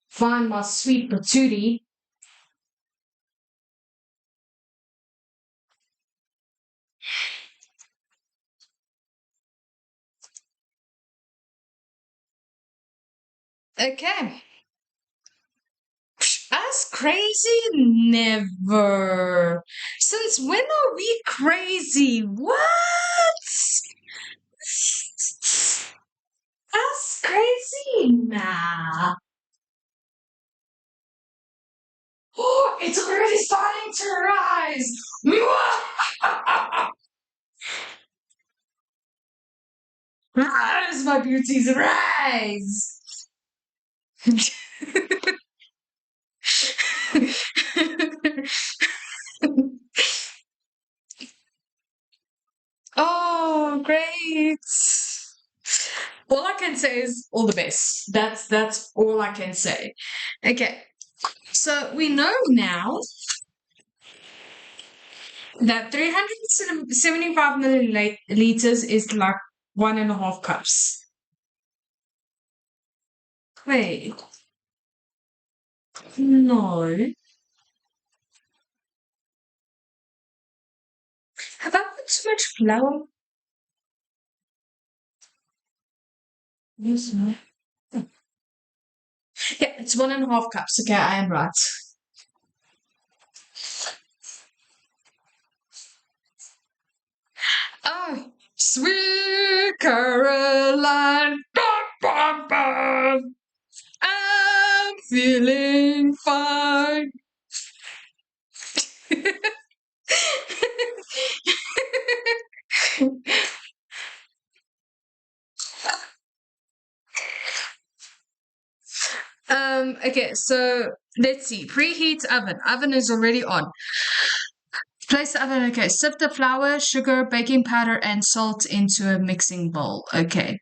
Fine, my sweet patootie. Okay. Us crazy? Never. Since when are we crazy? What? Us crazy? Nah. Oh, it's already starting to rise. Rise, my beauties, rise! Oh, great. All I can say is all the best. That's all I can say. Okay. So we know now that 375 milliliters is like 1.5 cups. Wait, no. Have I put too much flour? Yes, no. Yeah, it's 1.5 cups. Okay, I am right. Oh, sweet Caroline. Bum, bum, bum. I'm feeling fine. Okay, so let's see. Preheat oven. Oven is already on. Place the oven. Okay, sift the flour, sugar, baking powder, and salt into a mixing bowl. Okay.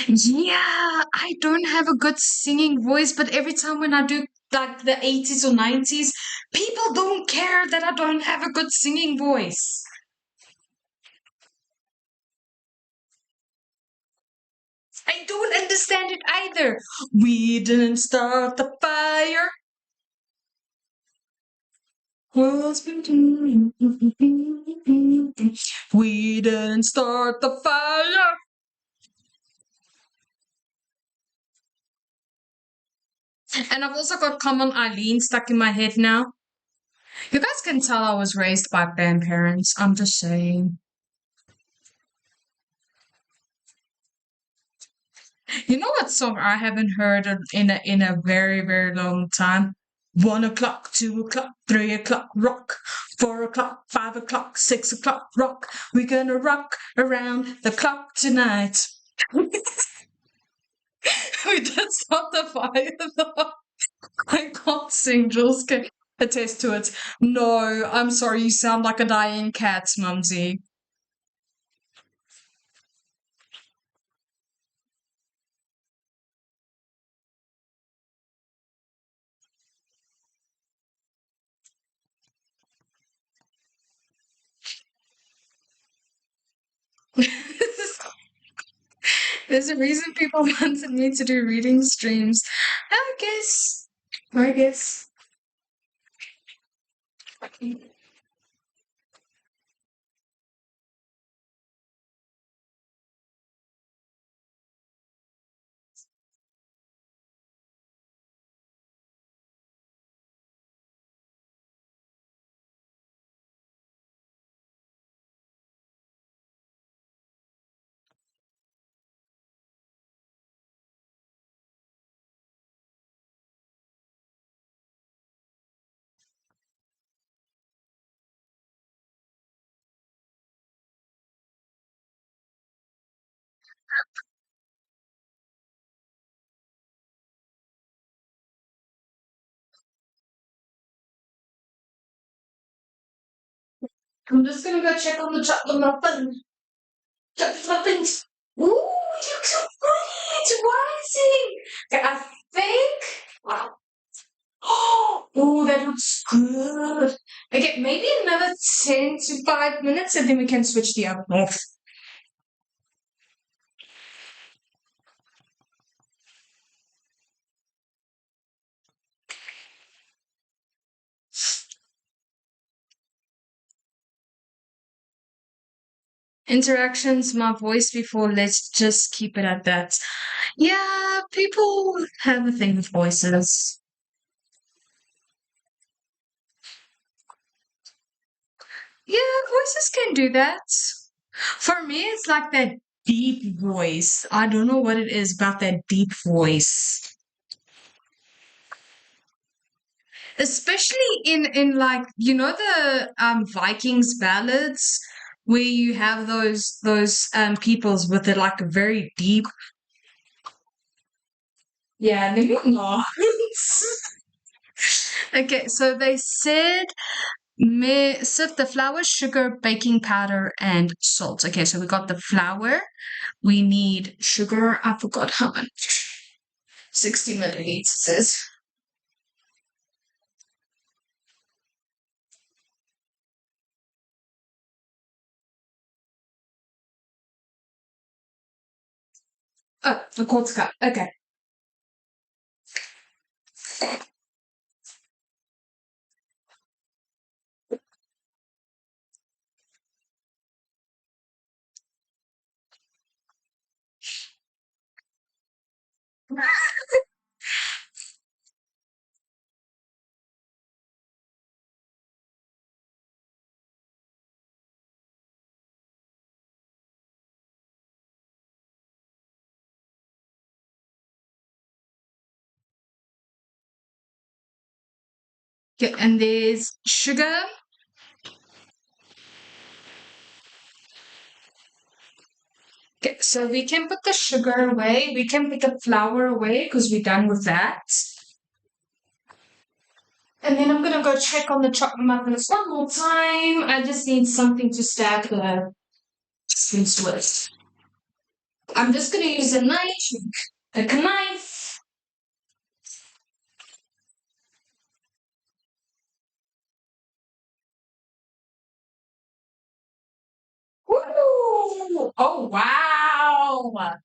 Yeah, I don't have a good singing voice, but every time when I do like the 80s or 90s, people don't care that I don't have a good singing voice. I don't understand it either. We didn't start the fire. We didn't start the fire. And I've also got Common Eileen stuck in my head now. You guys can tell I was raised by grandparents. I'm just saying. You know what song I haven't heard in a very, very long time? 1 o'clock, 2 o'clock, 3 o'clock, rock. 4 o'clock, 5 o'clock, 6 o'clock, rock. We're gonna rock around the clock tonight. We did start the fire though. I can't sing. Jules can attest to it. No, I'm sorry. You sound like a dying cat, Mumsy. There's a reason people wanted me to do reading streams. I guess. I guess. I'm just gonna go check on the chocolate muffin. Chocolate muffins. Ooh, you look so pretty. It's rising. Okay, I think. Oh, that looks good. Okay, maybe another 10 to 5 minutes and then we can switch the oven off. Interactions, my voice before, let's just keep it at that. Yeah, people have a thing with voices. Yeah, voices can do that. For me, it's like that deep voice. I don't know what it is about that deep voice. Especially in like, the Vikings ballads where you have those peoples with like a very deep. Yeah, let me not. Okay, so they said Sift the flour, sugar, baking powder, and salt. Okay, so we got the flour. We need sugar. I forgot how much. 60 milliliters says. Oh, a quarter cup. Okay. Okay, and there's sugar. Okay, so we can put the sugar away. We can put the flour away because we're done with that. And then I'm gonna go check on the chocolate muffins one more time. I just need something to stack the sweets with. I'm just gonna use a knife, a knife. Woo! Oh wow!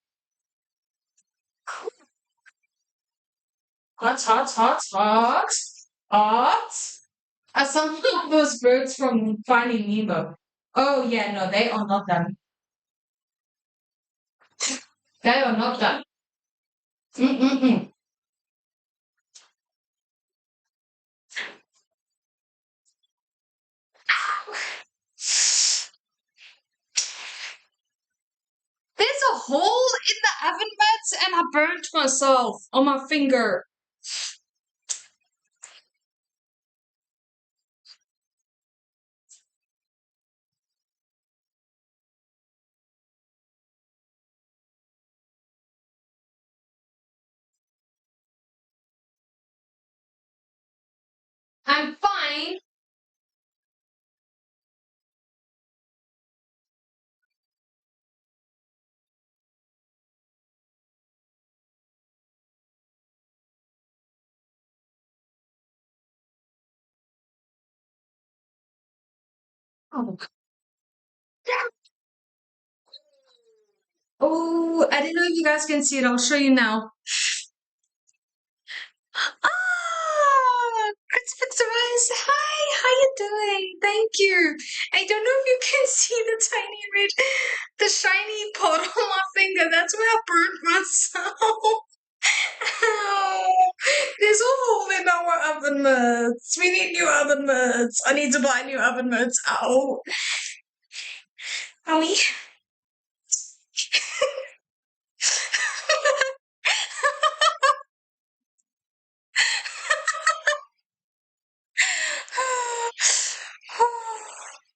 Hot, hot, hot, hot, hot. Are some of those birds from Finding Nemo? Oh yeah, no, they are not done. They are not done. Mm-mm-mm. There's a hole in the oven mitts and I burnt myself on my finger. I'm fine. Oh, oh, I didn't know if you guys can see it. I'll show you now. Ah, Christopher Rice. Hi, how you doing? Thank you. I don't know if you can see the tiny red, the shiny pot on my finger. That's where I burnt myself. Ow. There's a hole in our oven mitts. We need new oven mitts. I need to buy new oven mitts. Ow. Owie.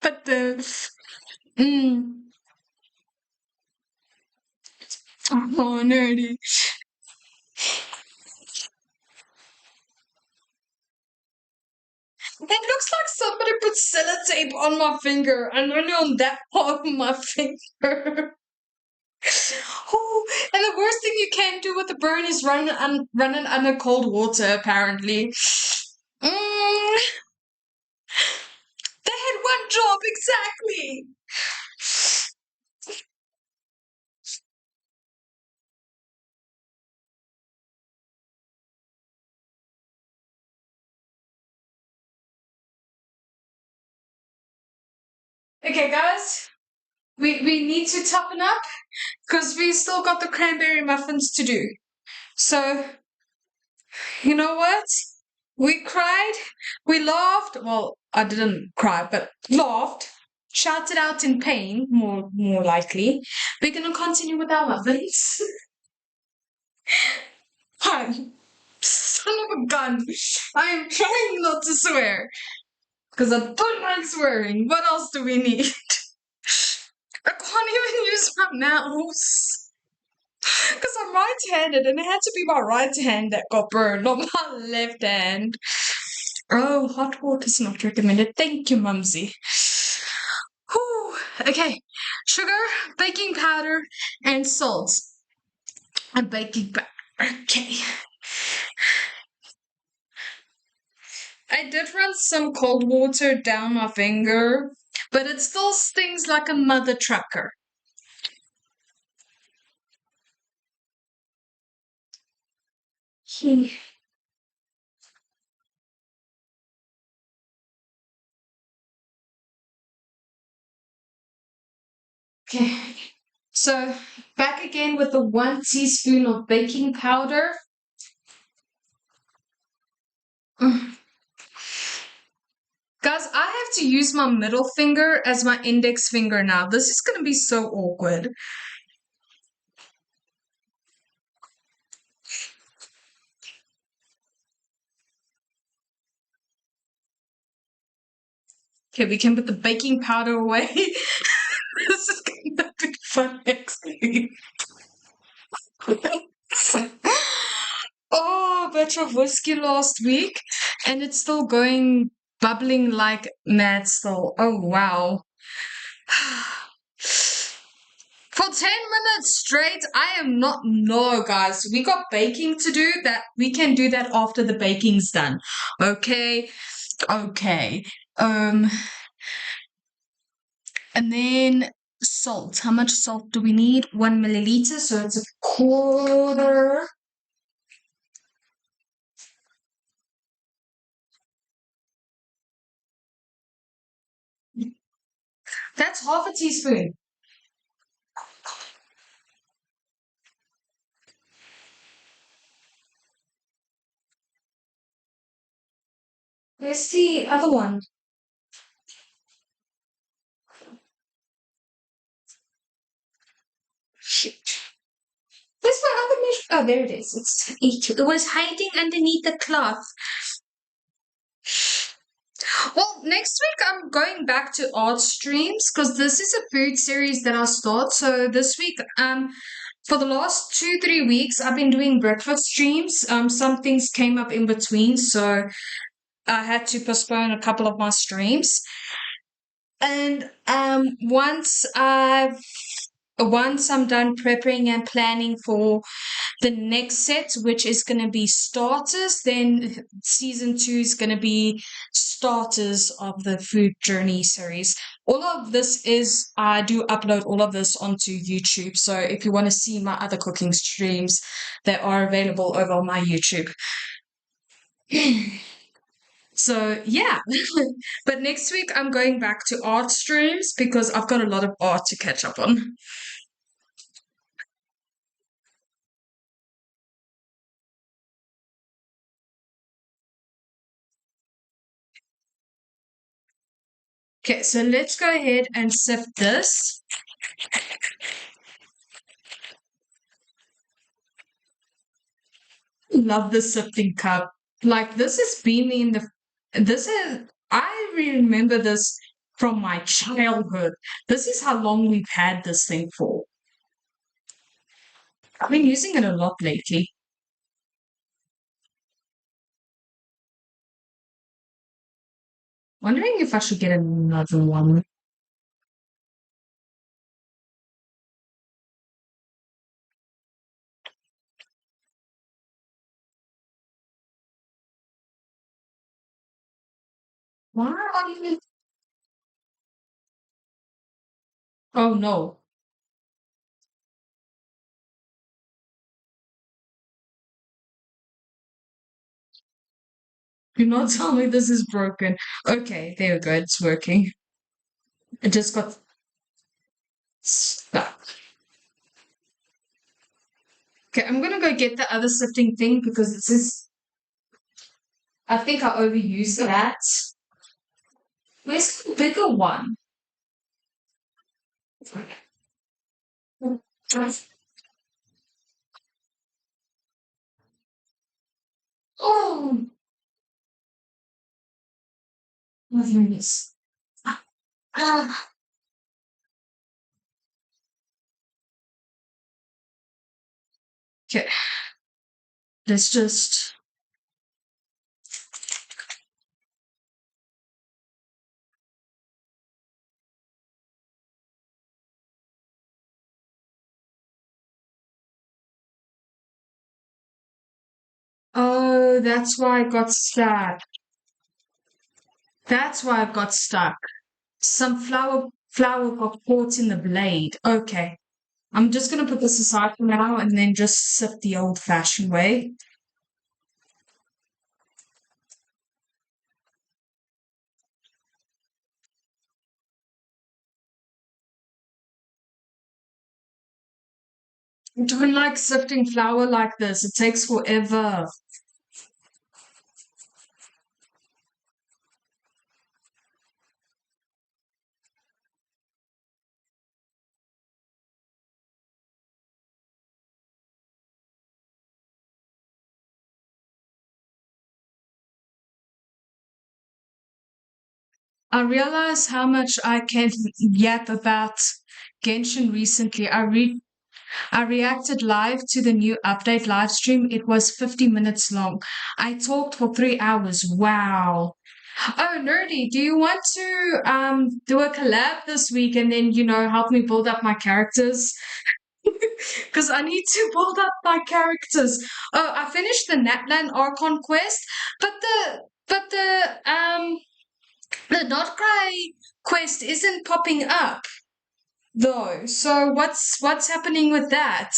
But mm, oh, nerdy. It looks like somebody put sellotape on my finger and only on that part of my finger. Oh, and the worst thing you can do with the burn is run it under cold water, apparently. Mm, they had one job, exactly. Okay, guys, we need to toughen up because we still got the cranberry muffins to do. So, you know what? We cried, we laughed. Well, I didn't cry, but laughed, shouted out in pain, more likely. We're gonna continue with our muffins. Hi, son of a gun. I am trying not to swear because I don't like swearing. What else do we need? I can't even use my mouse because I'm right-handed and it had to be my right hand that got burned, not my left hand. Oh, hot water's not recommended. Thank you, Mumsy. Whew. Okay, sugar, baking powder, and salt. And baking powder. Okay. I did run some cold water down my finger, but it still stings like a mother trucker. Hmm. Okay, so back again with the 1 teaspoon of baking powder. Mm. Guys, I have to use my middle finger as my index finger now. This is going to be so awkward. Okay, we can put the baking powder away. This is going to be fun next week. Oh, a batch of whiskey last week, and it's still going bubbling like mad still. Oh, wow. For 10 minutes straight, I am not. No, guys, we got baking to do. That we can do that after the baking's done. Okay, okay. Um, and then salt. How much salt do we need? 1 milliliter, so it's a quarter. That's half a teaspoon. Where's the other one? Shit. Where's my other measure? Oh, there it is. It was hiding underneath the cloth. Well, next week I'm going back to art streams because this is a food series that I start. So this week, for the last 2, 3 weeks, I've been doing breakfast streams. Some things came up in between, so I had to postpone a couple of my streams. And once I'm done prepping and planning for the next set, which is going to be starters, then season 2 is going to be starters of the food journey series. All of this is, I do upload all of this onto YouTube. So if you want to see my other cooking streams, they are available over on my YouTube. So yeah, but next week I'm going back to art streams because I've got a lot of art to catch up on. Okay, so let's go ahead and sift this. Love the sifting cup. Like this has been in the this is I remember this from my childhood. This is how long we've had this thing for. I've been using it a lot lately. Wondering if I should get another one. Why are you? Oh no. Do not tell me this is broken. Okay, there we go. It's working. It just got stuck. Okay, I'm gonna go get the other sifting thing because this is. I think I overused that. Where's the bigger one? Oh, my goodness. Ah, okay, let's just. Oh, that's why I got stuck. That's why I got stuck. Some flour got caught in the blade. Okay. I'm just gonna put this aside for now and then just sip the old-fashioned way. I don't like sifting flour like this. It takes forever. I realize how much I can yap about Genshin recently. I reacted live to the new update live stream. It was 50 minutes long. I talked for 3 hours. Wow. Oh, Nerdy, do you want to do a collab this week and then, help me build up my characters? Because I need to build up my characters. Oh, I finished the Natlan Archon quest, but the Not Cry quest isn't popping up though. So what's happening with that?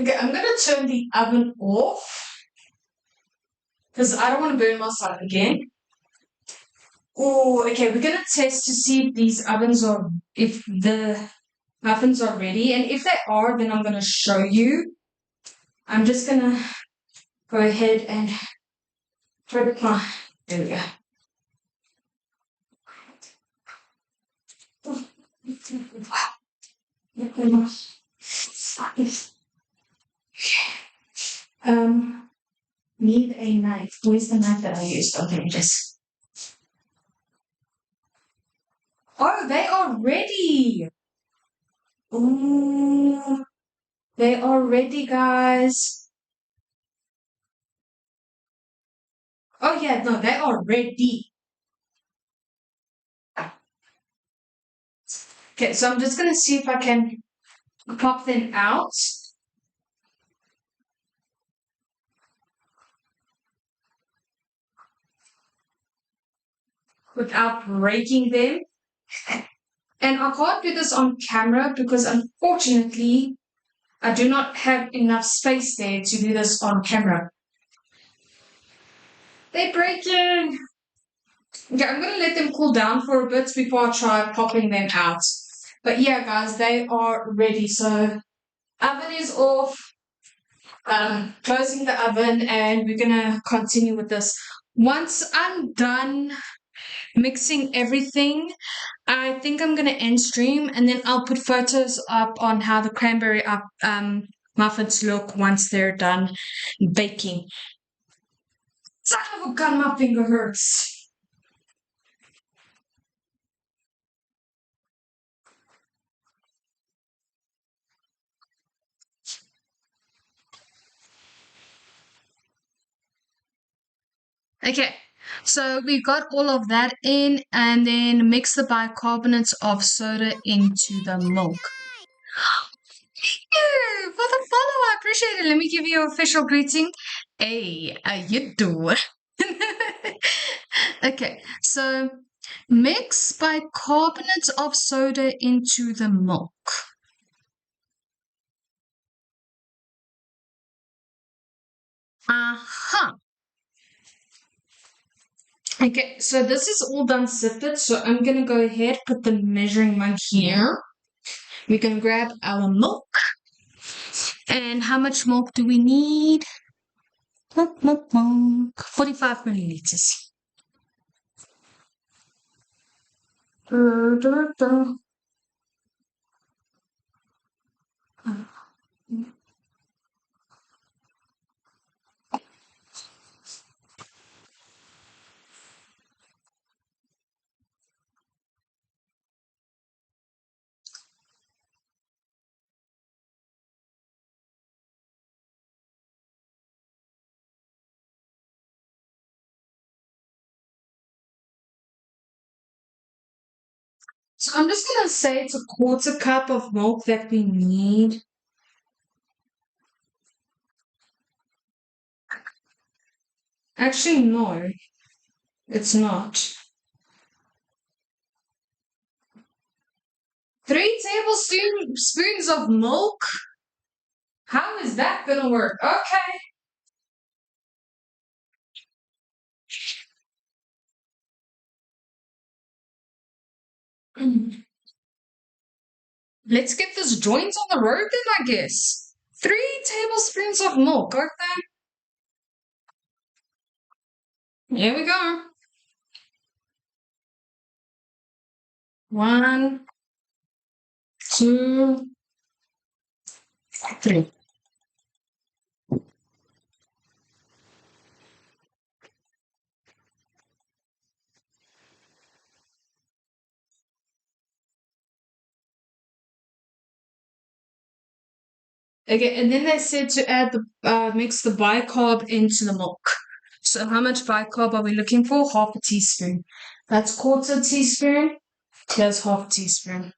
Okay, I'm gonna turn the oven off because I don't want to burn myself again. Oh, okay, we're gonna test to see if the muffins are ready, and if they are, then I'm gonna show you. I'm just gonna go ahead and put my, there we go. Need a knife. Where's the knife that I used? Okay, just. Oh, they are ready. Ooh, they are ready, guys. Oh yeah, no, they are ready. Okay, so I'm just gonna see if I can pop them out without breaking them. And I can't do this on camera because unfortunately I do not have enough space there to do this on camera. They're breaking. Okay, I'm gonna let them cool down for a bit before I try popping them out. But yeah, guys, they are ready. So oven is off. Closing the oven, and we're gonna continue with this. Once I'm done mixing everything, I think I'm gonna end stream, and then I'll put photos up on how the cranberry muffins look once they're done baking. Son of a gun, my finger hurts. Okay, so we got all of that in, and then mix the bicarbonates of soda into the milk. Thank you for the follow. I appreciate it. Let me give you an official greeting. Hey, how you doing? Okay, so mix bicarbonate of soda into the milk. Uh-huh. Okay, so this is all done sifted, so I'm gonna go ahead, put the measuring mug here. We can grab our milk. And how much milk do we need? 45 milliliters. So I'm just gonna say it's a quarter cup of milk that we need. Actually, no, it's not. 3 tablespoons of milk? How is that gonna work? Okay. Let's get this joint on the road then, I guess. 3 tablespoons of milk, okay? Here we go. 1, 2, 3. Okay, and then they said to add the mix the bicarb into the milk. So how much bicarb are we looking for? Half a teaspoon. That's quarter teaspoon. Here's half a teaspoon.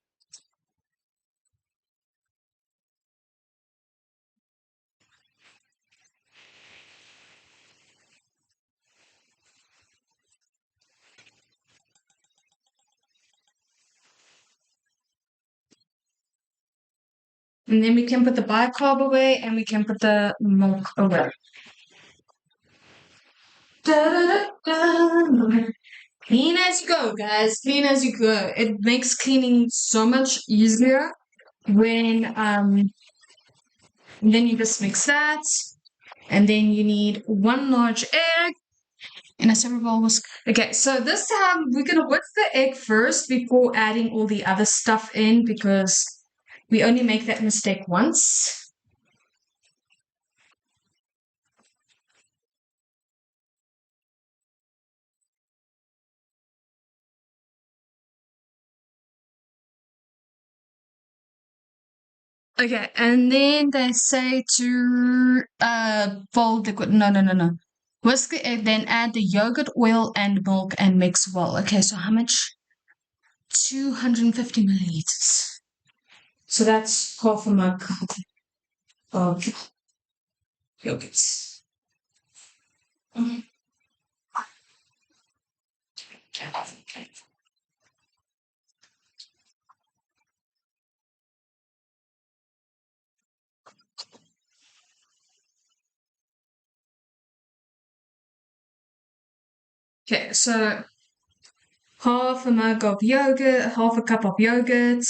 And then we can put the bicarb away and we can put the milk away. Clean as you go, guys. Clean as you go. It makes cleaning so much easier when then you just mix that. And then you need 1 large egg and a separate bowl was okay. So this time we're gonna whip the egg first before adding all the other stuff in because we only make that mistake once. Okay, and then they say to fold liquid. No. Whisk the egg, then add the yogurt, oil, and milk and mix well. Okay, so how much? 250 milliliters. So that's half a mug of yogurt. Okay, so half a mug of yogurt, half a cup of yogurt.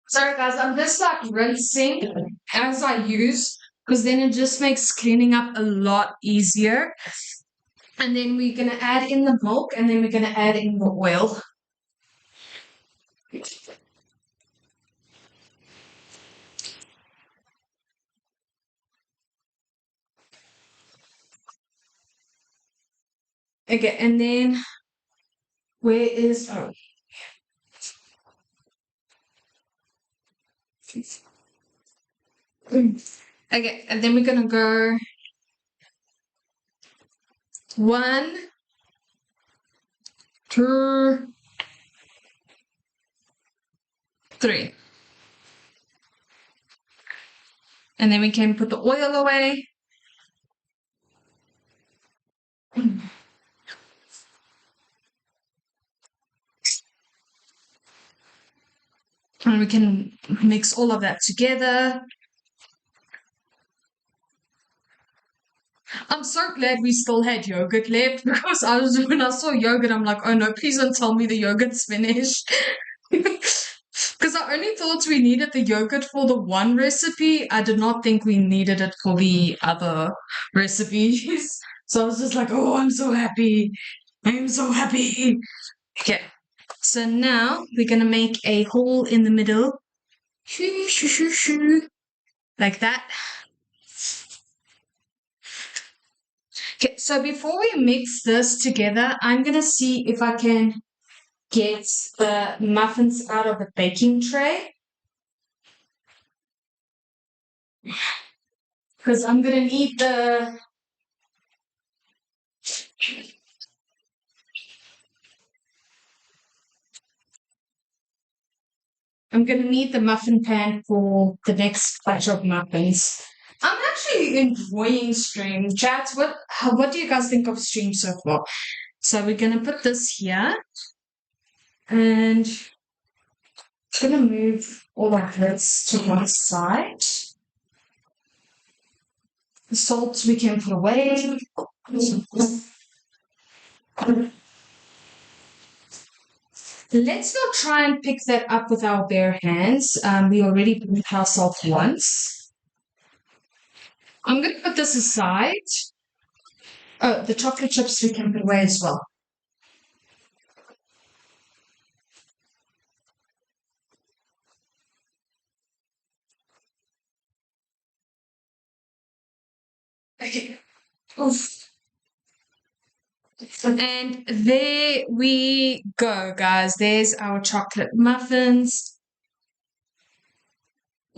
Sorry guys, I'm just like rinsing as I use because then it just makes cleaning up a lot easier. And then we're gonna add in the milk and then we're gonna add in the oil. Okay, and then where is okay, and then we're gonna go 1, 2, 3. And then we can put the oil away. And we can mix all of that together. I'm so glad we still had yogurt left because when I saw yogurt, I'm like, oh no, please don't tell me the yogurt's finished. Because I only thought we needed the yogurt for the one recipe. I did not think we needed it for the other recipes. So I was just like, oh, I'm so happy. I'm so happy. Okay. So now we're going to make a hole in the middle. Shoo, shoo, shoo, shoo. Like that. Okay, so before we mix this together, I'm going to see if I can get the muffins out of the baking tray. Because I'm going to need the muffin pan for the next batch of muffins. I'm actually enjoying stream chats. What do you guys think of stream so far? So we're gonna put this here and gonna move all of this to one side. The salt we can put away. Let's not try and pick that up with our bare hands. We already put our salt once. I'm going to put this aside. Oh, the chocolate chips we can put away as well. Okay. Oof. And there we go, guys. There's our chocolate muffins.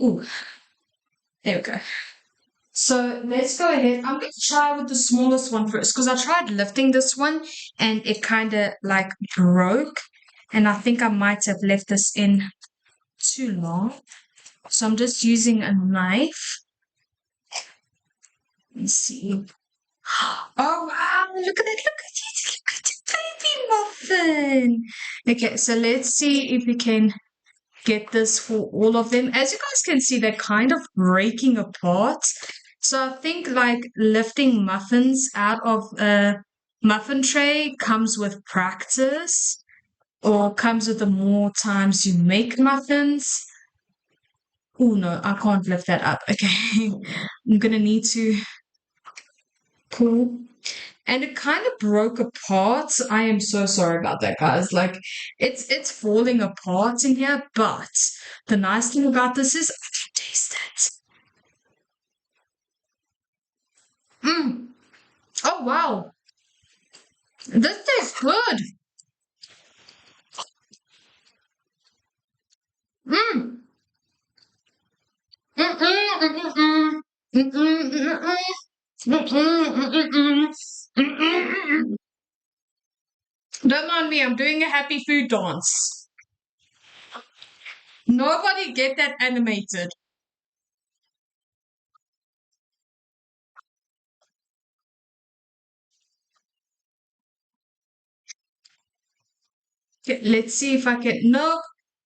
Ooh. There we go. So let's go ahead. I'm going to try with the smallest one first because I tried lifting this one and it kind of like broke. And I think I might have left this in too long. So I'm just using a knife. Let's see. Oh wow, look at it, look at it, baby muffin. Okay, so let's see if we can get this for all of them. As you guys can see, they're kind of breaking apart. So I think like lifting muffins out of a muffin tray comes with practice or comes with the more times you make muffins. Oh no, I can't lift that up. Okay, I'm gonna need to pull. And it kind of broke apart. I am so sorry about that, guys. Like it's falling apart in here, but the nice thing about this is I can taste it. Mm. Oh wow. This tastes good. Mm. Mm-mm, mm-mm, mm-mm, mm-mm, mm-mm, mm-mm. Don't mind me, I'm doing a happy food dance. Nobody get that animated. Okay, let's see if I can. No.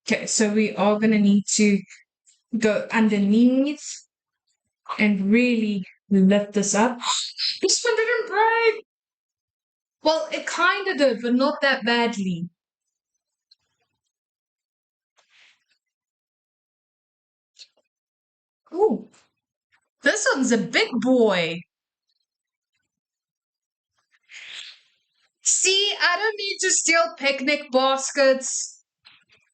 Okay, so we are gonna need to go underneath and really lift this up. This one didn't break. Well, it kind of did, but not that badly. Ooh, this one's a big boy. See, I don't need to steal picnic baskets.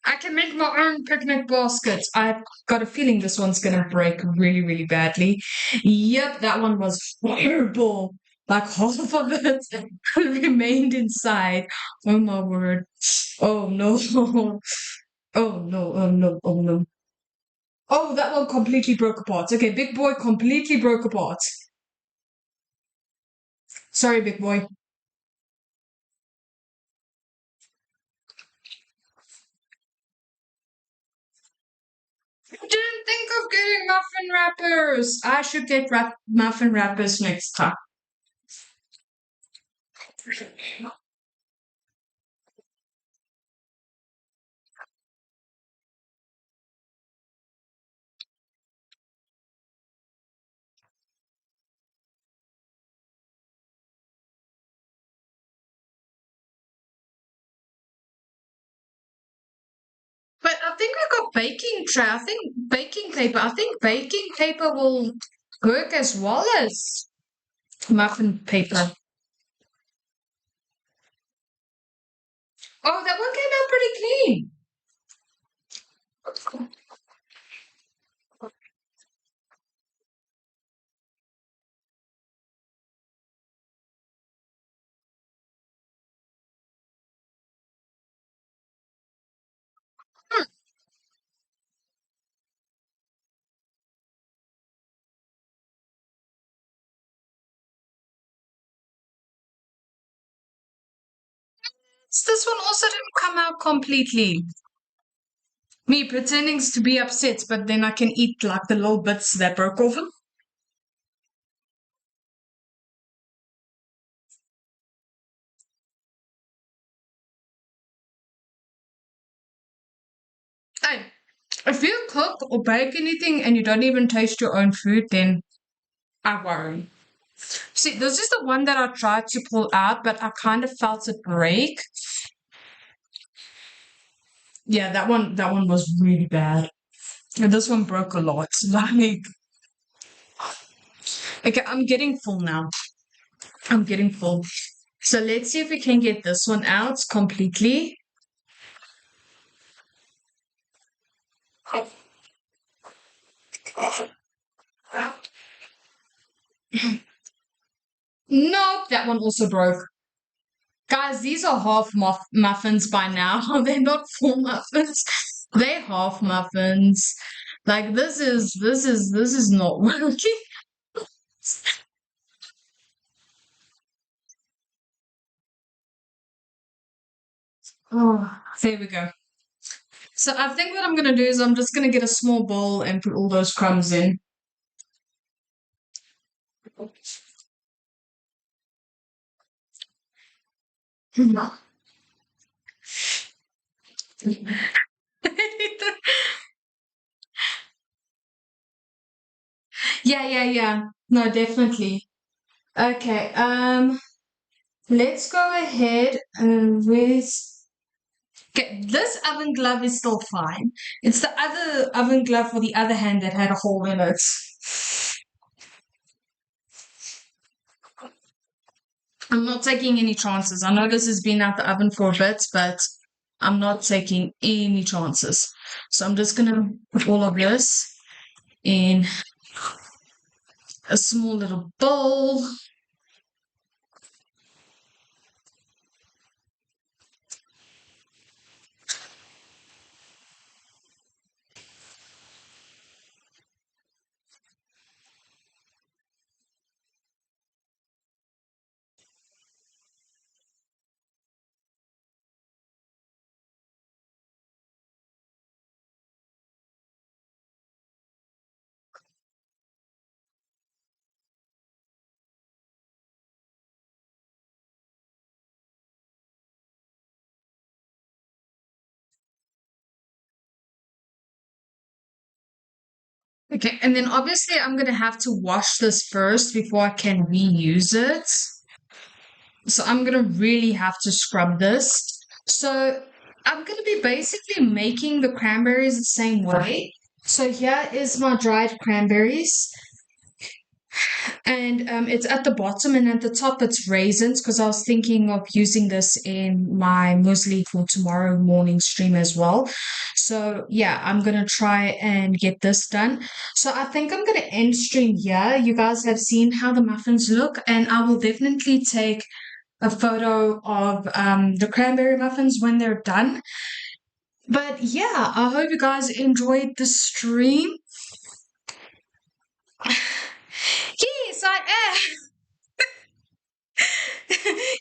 I can make my own picnic baskets. I've got a feeling this one's gonna break really, really badly. Yep, that one was horrible. Like half of it remained inside. Oh my word. Oh no. Oh no, oh no, oh no. Oh, that one completely broke apart. Okay, big boy completely broke apart. Sorry, big boy. I didn't think of getting muffin wrappers. I should get muffin wrappers next time. But I think I got baking tray. I think baking paper. I think baking paper will work as well as muffin paper. Oh, that one came out pretty clean. This one also didn't come out completely. Me pretending to be upset, but then I can eat like the little bits that broke off. Hey, if you cook or bake anything and you don't even taste your own food, then I worry. See, this is the one that I tried to pull out, but I kind of felt it break. Yeah, that one was really bad. And this one broke a lot. Like, okay, I'm getting full now. I'm getting full. So let's see if we can get this one out completely. Nope, that one also broke. Guys, these are half muffins by now. They're not full muffins. They're half muffins. Like this is not working. Oh, there we go. So I think what I'm gonna do is I'm just gonna get a small bowl and put all those crumbs in. Yeah, yeah, yeah. No, definitely. Okay, let's go ahead with okay, this oven glove is still fine. It's the other oven glove for the other hand that had a hole in it. I'm not taking any chances. I know this has been out the oven for a bit, but I'm not taking any chances. So I'm just gonna put all of this in a small little bowl. Okay, and then obviously I'm gonna have to wash this first before I can reuse it. So I'm gonna really have to scrub this. So I'm gonna be basically making the cranberries the same way. So here is my dried cranberries. And it's at the bottom and at the top it's raisins because I was thinking of using this in my muesli for tomorrow morning stream as well. So yeah, I'm gonna try and get this done. So I think I'm gonna end stream here. You guys have seen how the muffins look, and I will definitely take a photo of the cranberry muffins when they're done. But yeah, I hope you guys enjoyed the stream. Yes, I am.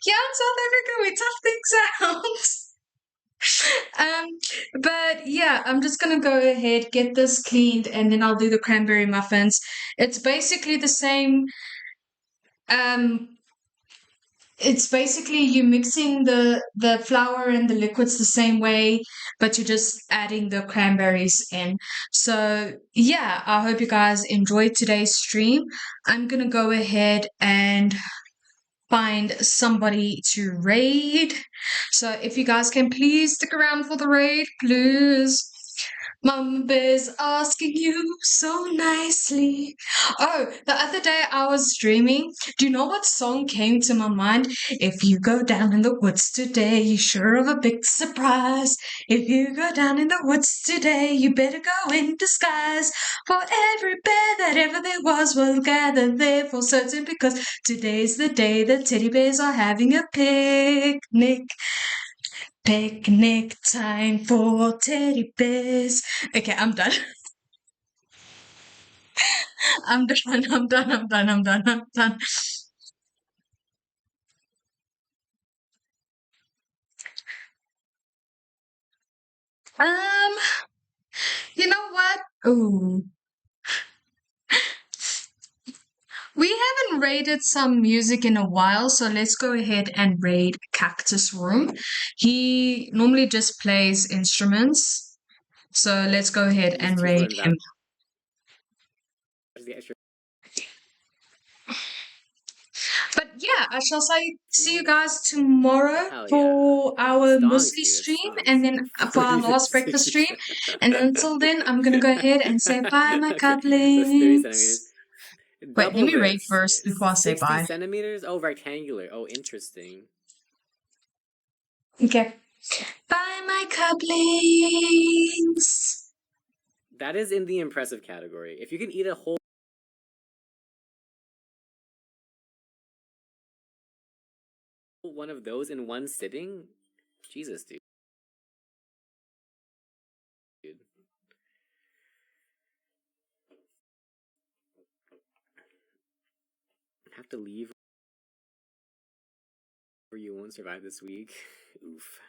Yeah, in South Africa, we tough things out. But yeah, I'm just gonna go ahead, get this cleaned, and then I'll do the cranberry muffins. It's basically the same. Um, it's basically you mixing the flour and the liquids the same way, but you're just adding the cranberries in. So yeah, I hope you guys enjoyed today's stream. I'm gonna go ahead and find somebody to raid. So if you guys can please stick around for the raid, please. Mama Bear's asking you so nicely. Oh, the other day I was dreaming. Do you know what song came to my mind? If you go down in the woods today, you're sure of a big surprise. If you go down in the woods today, you better go in disguise. For every bear that ever there was will gather there for certain because today's the day the teddy bears are having a picnic. Picnic time for teddy bears. Okay, I'm done. I'm done. I'm done. I'm done. I'm done. I'm done. Um, you know what? Ooh, we haven't rated some music in a while, so let's go ahead and raid Cactus Room. He normally just plays instruments, so let's go ahead Just and two raid for him. the extra. But yeah, I shall see you guys tomorrow Hell yeah. for our Stonks, muesli dude. It stream and stonks. then for our last breakfast stream. And until then, I'm gonna go ahead and say bye, my Okay, so it's 30 centimeters. cublings. Wait, let Double me rate this. first before I say 60 bye. centimeters? Oh, rectangular. Oh, interesting. Okay. Bye, my cublings. That is in the impressive category. If you can eat a whole one of those in one sitting, Jesus, dude. Have to leave or you won't survive this week. Oof.